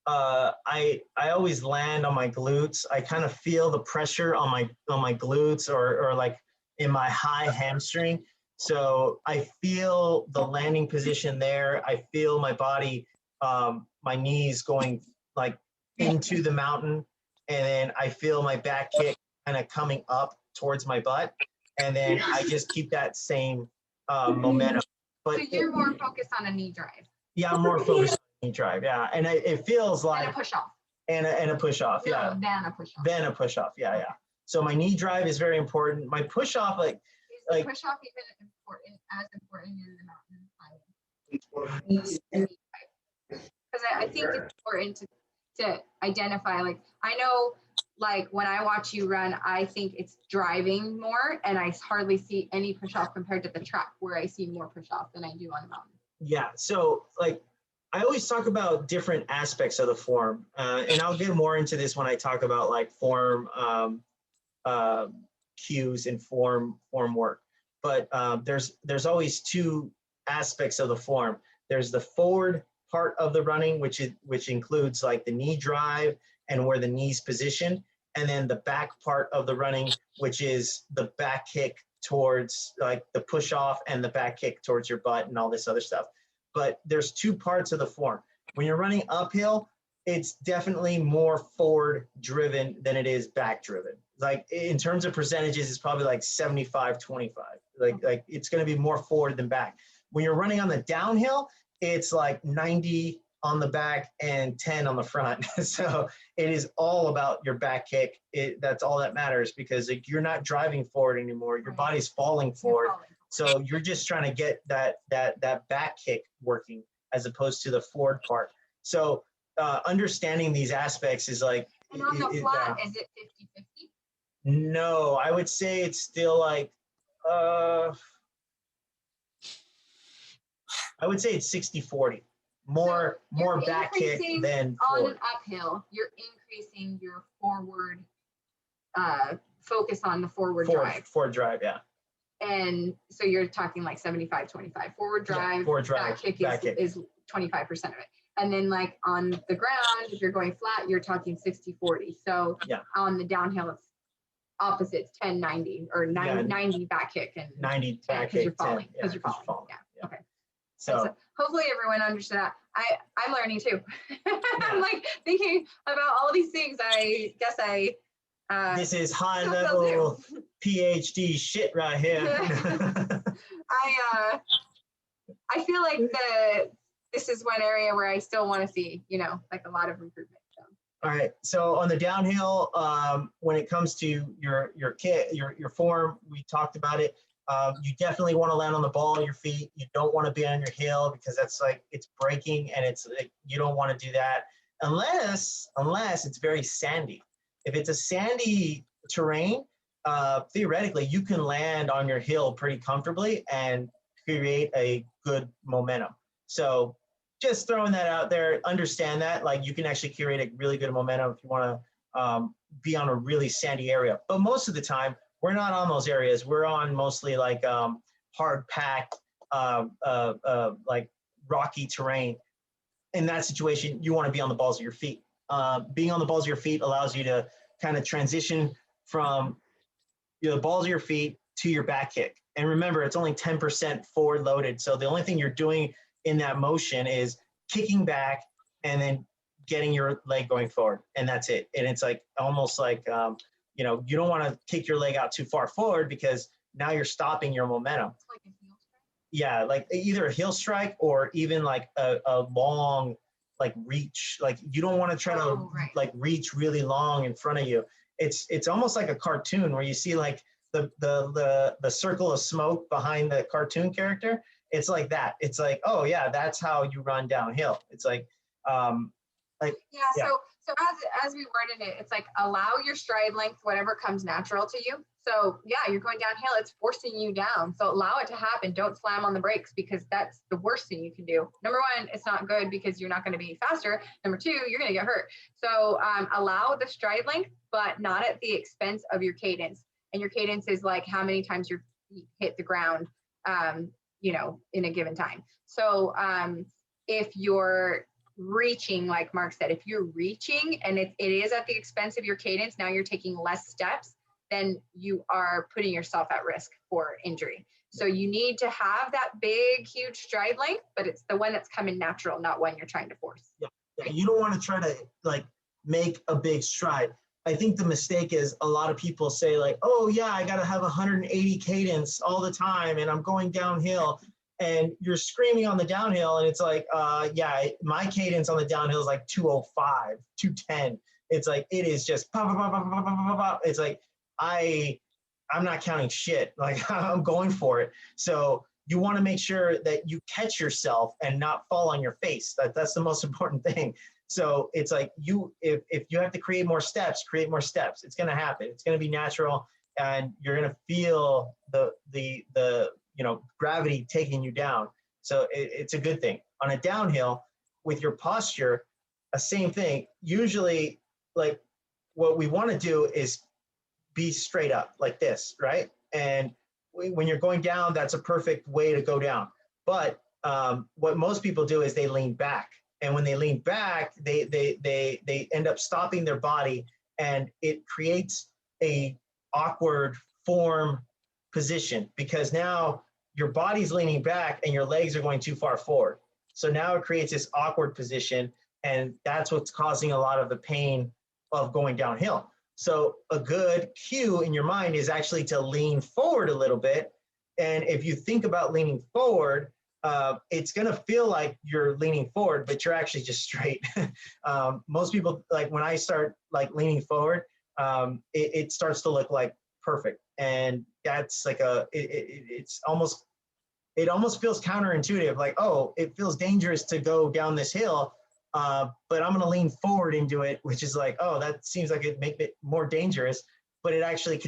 Speaker 1: I always land on my glutes. I kind of feel the pressure on my glutes or like in my high hamstring. So I feel the landing position there. I feel my body, my knees going like into the mountain, and then I feel my back kick kind of coming up towards my butt, and then I just keep that same momentum. But
Speaker 2: so you're more focused on a knee drive.
Speaker 1: Yeah, I'm more focused on knee drive. Yeah, and it feels like
Speaker 2: and a push off.
Speaker 1: And a push off. Yeah.
Speaker 2: No, then a push off.
Speaker 1: Then a push off. Yeah, yeah. So my knee drive is very important. My push off,
Speaker 2: is the push off even important in the mountain climbing? Because I think it's important to identify. Like, I know, like when I watch you run, I think it's driving more, and I hardly see any push off compared to the track, where I see more push off than I do on the mountain.
Speaker 1: Yeah. So like, I always talk about different aspects of the form, and I'll get more into this when I talk about like form cues and form work. But there's always two aspects of the form. There's the forward part of the running, which includes like the knee drive and where the knee's positioned, and then the back part of the running, which is the back kick towards like the push off and the back kick towards your butt and all this other stuff. But there's two parts of the form. When you're running uphill, it's definitely more forward driven than it is back driven. Like in terms of percentages, it's probably like 75-25. Like it's going to be more forward than back. When you're running on the downhill, it's like 90 on the back and 10 on the front. So it is all about your back kick. That's all that matters, because like, you're not driving forward anymore. Your body's falling forward. So you're just trying to get that back kick working as opposed to the forward part. So understanding these aspects is like.
Speaker 2: And on the flat, is it 50-50?
Speaker 1: No, I would say it's still like, I would say it's 60-40. More back kick than forward.
Speaker 2: On an uphill, you're increasing your forward focus on the forward drive.
Speaker 1: Forward drive, yeah.
Speaker 2: And so you're talking like 75-25. Forward drive, back kick is 25% of it. And then like on the ground, if you're going flat, you're talking 60-40. So
Speaker 1: yeah.
Speaker 2: On the downhill, it's opposites, 10-90 or 90 back kick and
Speaker 1: 90 back kick.
Speaker 2: Because you're falling. Yeah. Okay.
Speaker 1: So
Speaker 2: hopefully everyone understood that. I'm learning too. I'm like thinking about all these things. I guess
Speaker 1: this is high level PhD shit right here.
Speaker 2: I feel like this is one area where I still want to see, like a lot of improvement. So.
Speaker 1: All right. So on the downhill, when it comes to your kit, your form, we talked about it. You definitely want to land on the ball of your feet. You don't want to be on your heel, because that's like, it's breaking, and it's like, you don't want to do that unless it's very sandy. If it's a sandy terrain, theoretically you can land on your heel pretty comfortably and create a good momentum. So just throwing that out there, understand that like you can actually create a really good momentum if you want to be on a really sandy area. But most of the time, we're not on those areas. We're on mostly like hard packed, like rocky terrain. In that situation, you want to be on the balls of your feet. Being on the balls of your feet allows you to kind of transition from the balls of your feet to your back kick. And remember, it's only 10% forward loaded. So the only thing you're doing in that motion is kicking back and then getting your leg going forward. And that's it. And it's like almost like, you know, you don't want to kick your leg out too far forward because now you're stopping your momentum.
Speaker 2: Like a heel strike?
Speaker 1: Yeah, like either a heel strike or even like a long like reach. Like you don't want to try to like reach really long in front of you. It's almost like a cartoon where you see like the circle of smoke behind the cartoon character. It's like that. It's like, oh yeah, that's how you run downhill. It's like
Speaker 2: yeah. So as we worded it, it's like allow your stride length, whatever comes natural to you. So yeah, you're going downhill, it's forcing you down. So allow it to happen. Don't slam on the brakes because that's the worst thing you can do. Number one, it's not good because you're not going to be faster. Number two, you're going to get hurt. So allow the stride length, but not at the expense of your cadence. And your cadence is like how many times your feet hit the ground, you know, in a given time. So if you're reaching, like Mark said, if you're reaching and it is at the expense of your cadence, now you're taking less steps, then you are putting yourself at risk for injury. So you need to have that big, huge stride length, but it's the one that's coming natural, not one you're trying to force.
Speaker 1: Yeah. You don't want to try to like make a big stride. I think the mistake is a lot of people say like, oh yeah, I got to have 180 cadence all the time and I'm going downhill. And you're screaming on the downhill and it's like, yeah, my cadence on the downhill is like 205, 210. It's like, it is just pop, pop, pop, pop, pop, pop, pop. It's like, I'm not counting shit. Like I'm going for it. So you want to make sure that you catch yourself and not fall on your face. That's the most important thing. So it's like if you have to create more steps, create more steps. It's going to happen. It's going to be natural and you're going to feel the you know, gravity taking you down. So it's a good thing. On a downhill with your posture, a same thing. Usually like what we want to do is be straight up like this, right? And when you're going down, that's a perfect way to go down. But what most people do is they lean back. And when they lean back, they end up stopping their body and it creates a awkward form position because now your body's leaning back and your legs are going too far forward. So now it creates this awkward position and that's what's causing a lot of the pain of going downhill. So a good cue in your mind is actually to lean forward a little bit. And if you think about leaning forward, it's going to feel like you're leaning forward, but you're actually just straight. Most people, like when I start like leaning forward, it starts to look like perfect. And that's like it almost feels counterintuitive. Like, oh, it feels dangerous to go down this hill, but I'm going to lean forward into it, which is like, oh, that seems like it make it more dangerous, but it actually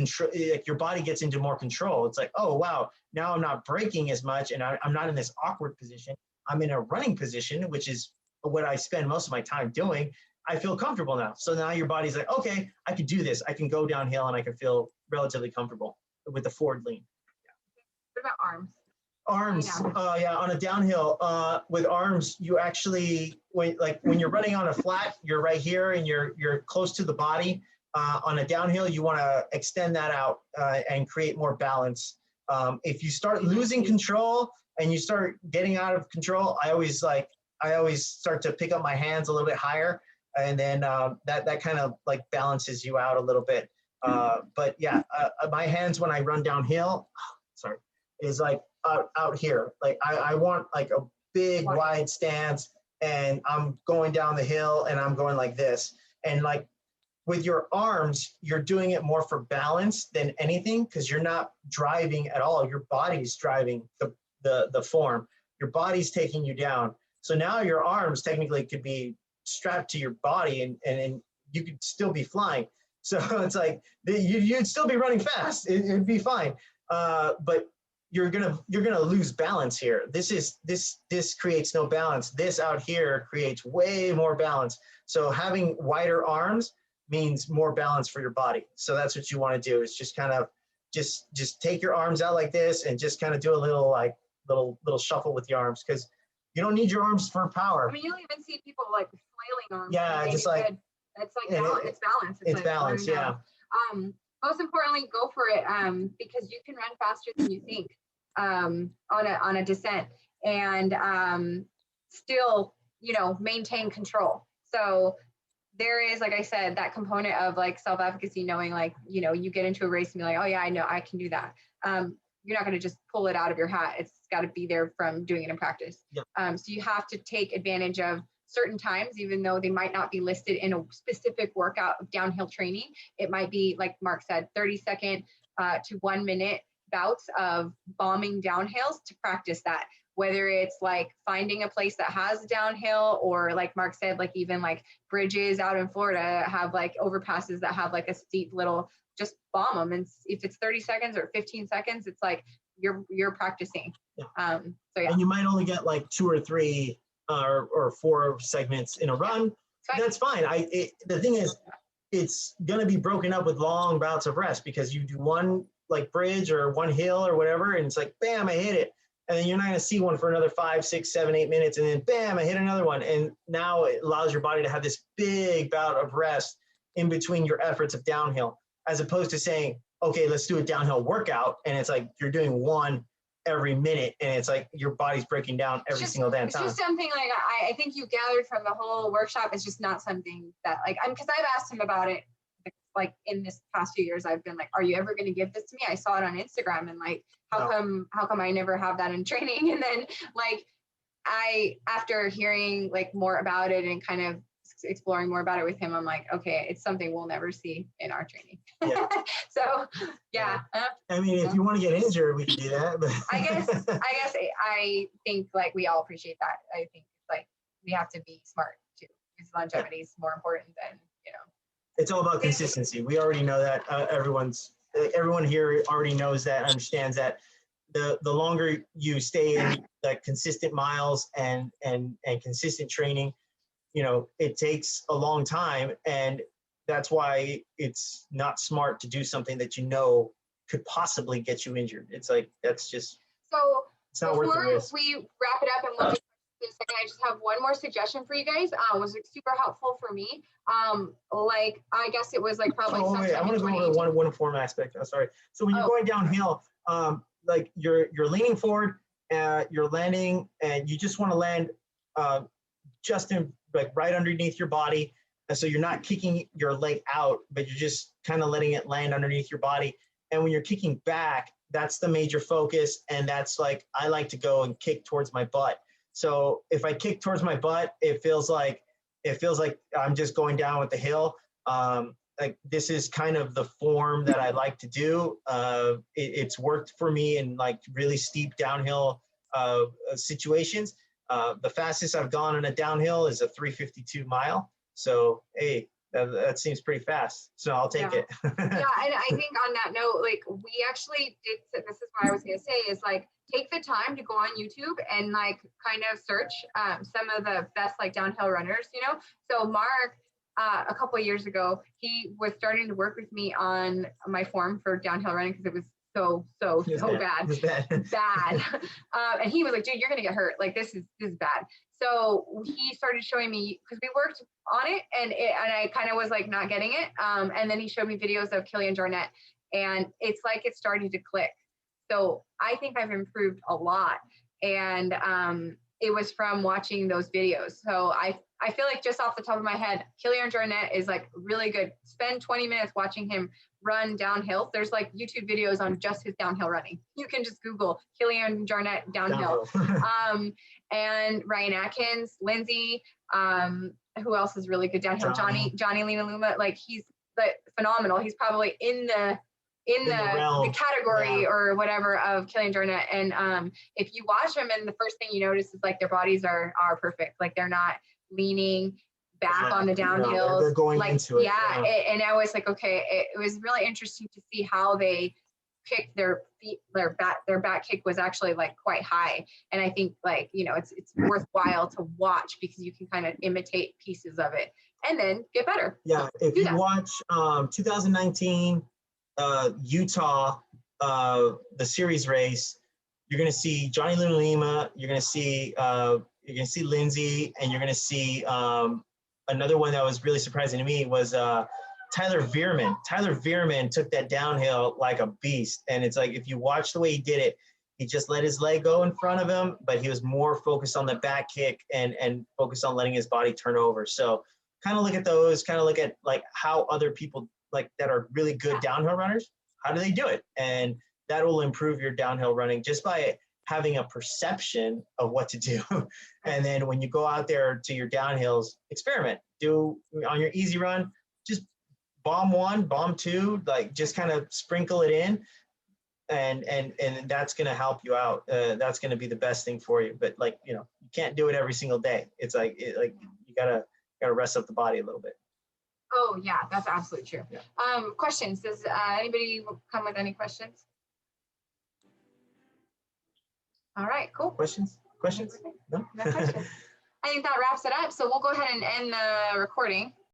Speaker 1: like your body gets into more control. It's like, oh, wow, now I'm not braking as much and I'm not in this awkward position. I'm in a running position, which is what I spend most of my time doing. I feel comfortable now. So now your body's like, okay, I can do this. I can go downhill and I can feel relatively comfortable with the forward lean.
Speaker 2: Yeah. What about arms?
Speaker 1: Arms, yeah, on a downhill, with arms, you actually, when you're running on a flat, you're right here and you're close to the body. On a downhill, you want to extend that out and create more balance. If you start losing control and you start getting out of control, I always start to pick up my hands a little bit higher, and then that kind of like balances you out a little bit. But yeah, my hands when I run downhill, is like out here. Like I want like a big wide stance and I'm going down the hill and I'm going like this. And like with your arms, you're doing it more for balance than anything because you're not driving at all. Your body's driving the form. Your body's taking you down. So now your arms technically could be strapped to your body and you could still be flying. So it's like you'd still be running fast. It'd be fine. But you're gonna lose balance here. This creates no balance. This out here creates way more balance. So having wider arms means more balance for your body. So that's what you want to do is just kind of just take your arms out like this and just kind of do a little shuffle with your arms because you don't need your arms for power.
Speaker 2: I mean, you'll even see people like flailing arms.
Speaker 1: Yeah, just like
Speaker 2: it's like balance.
Speaker 1: It's balance. Yeah.
Speaker 2: most importantly, go for it, because you can run faster than you think, on a descent, and still, you know, maintain control. So there is, like I said, that component of like self-efficacy, knowing like, you know, you get into a race and be like, oh yeah, I know I can do that. You're not going to just pull it out of your hat. It's got to be there from doing it in practice.
Speaker 1: Yep.
Speaker 2: So you have to take advantage of certain times, even though they might not be listed in a specific workout of downhill training. It might be, like Mark said, 30-second to 1 minute bouts of bombing downhills to practice that. Whether it's like finding a place that has downhill, or like Mark said, like even like bridges out in Florida have like overpasses that have like a steep little, just bomb them. And if it's 30 seconds or 15 seconds, it's like you're practicing.
Speaker 1: Yeah.
Speaker 2: So yeah.
Speaker 1: And you might only get like 2 or 3 or 4 segments in a run.
Speaker 2: Fine.
Speaker 1: That's fine. The thing is, it's going to be broken up with long bouts of rest, because you do one like bridge or one hill or whatever, and it's like, bam, I hit it. And then you're not going to see one for another 5, 6, 7, 8 minutes. And then bam, I hit another one. And now it allows your body to have this big bout of rest in between your efforts of downhill, as opposed to saying, okay, let's do a downhill workout. And it's like, you're doing one every minute. And it's like, your body's breaking down every single damn time.
Speaker 2: It's just something like I think you gathered from the whole workshop. It's just not something that like, because I've asked him about it. Like in this past few years, I've been like, are you ever going to give this to me? I saw it on Instagram, and like, how come I never have that in training? And then like, after hearing like more about it and kind of exploring more about it with him, I'm like, okay, it's something we'll never see in our training. Yeah. So yeah.
Speaker 1: I mean, if you want to get injured, we can do that. But
Speaker 2: I guess I think like we all appreciate that. I think like we have to be smart too, because longevity is more important than, you know.
Speaker 1: It's all about consistency. We already know that. Everyone here already knows that, understands that. The longer you stay in that consistent miles and consistent training, you know, it takes a long time, and that's why it's not smart to do something that you know could possibly get you injured. It's like, that's just,
Speaker 2: so
Speaker 1: it's not worth the risk.
Speaker 2: Before we wrap it up and we'll in a second, I just have one more suggestion for you guys. Was super helpful for me. Like I guess it was like probably.
Speaker 1: Oh wait, I want to go over one form aspect. I'm sorry. So when you're going downhill, like you're leaning forward, you're landing, and you just want to land just in like right underneath your body, and so you're not kicking your leg out, but you're just kind of letting it land underneath your body. And when you're kicking back, that's the major focus, and that's like, I like to go and kick towards my butt. So if I kick towards my butt, it feels like I'm just going down with the hill. Like this is kind of the form that I like to do. It's worked for me in like really steep downhill situations. The fastest I've gone on a downhill is a 3:52 mile. So hey, that seems pretty fast. So I'll take it.
Speaker 2: Yeah, and I think on that note, like we actually did. This is what I was gonna say is like, take the time to go on YouTube and like kind of search some of the best like downhill runners, you know? So Mark, a couple of years ago, he was starting to work with me on my form for downhill running because it was so bad. And he was like, dude, you're going to get hurt. Like, this is bad. So he started showing me, because we worked on it and I kind of was like not getting it. And then he showed me videos of Killian Jornet, and it's like it started to click. So I think I've improved a lot. And it was from watching those videos. So I feel like just off the top of my head, Killian Jornet is like really good. Spend 20 minutes watching him run downhill. There's like YouTube videos on just his downhill running. You can just Google Killian Jornet downhill. And Ryan Atkins, Lindsay, who else is really good downhill? Johnny Lima Luma. Like he's phenomenal. He's probably in the category or whatever of Killian Jornet. And if you watch them, and the first thing you notice is like their bodies are perfect. Like they're not leaning back on the downhills.
Speaker 1: They're going
Speaker 2: like,
Speaker 1: into it.
Speaker 2: Yeah. And I was like, okay, it was really interesting to see how they kicked their feet. Their back kick was actually like quite high. And I think like, you know, it's worthwhile to watch because you can kind of imitate pieces of it and then get better.
Speaker 1: Yeah. If you watch 2019 Utah, the series race, you're going to see Johnny Lima, you're going to see Lindsay, and you're going to see another one that was really surprising to me was Tyler Veerman. Tyler Veerman took that downhill like a beast. And it's like, if you watch the way he did it, he just let his leg go in front of him, but he was more focused on the back kick and focused on letting his body turn over. So kind of look at those, kind of look at like how other people like that are really good downhill runners, how do they do it? And that will improve your downhill running just by having a perception of what to do. And then when you go out there to your downhills, experiment. Do on your easy run, just bomb one, bomb two, like just kind of sprinkle it in. And that's going to help you out. That's going to be the best thing for you. But like, you know, you can't do it every single day. It's like, you gotta rest up the body a little bit.
Speaker 2: Oh yeah, that's absolutely true.
Speaker 1: Yeah.
Speaker 2: Questions? Does anybody come with any questions? All right, cool.
Speaker 1: Questions? No?
Speaker 2: No questions. I think that wraps it up. So we'll go ahead and end the recording.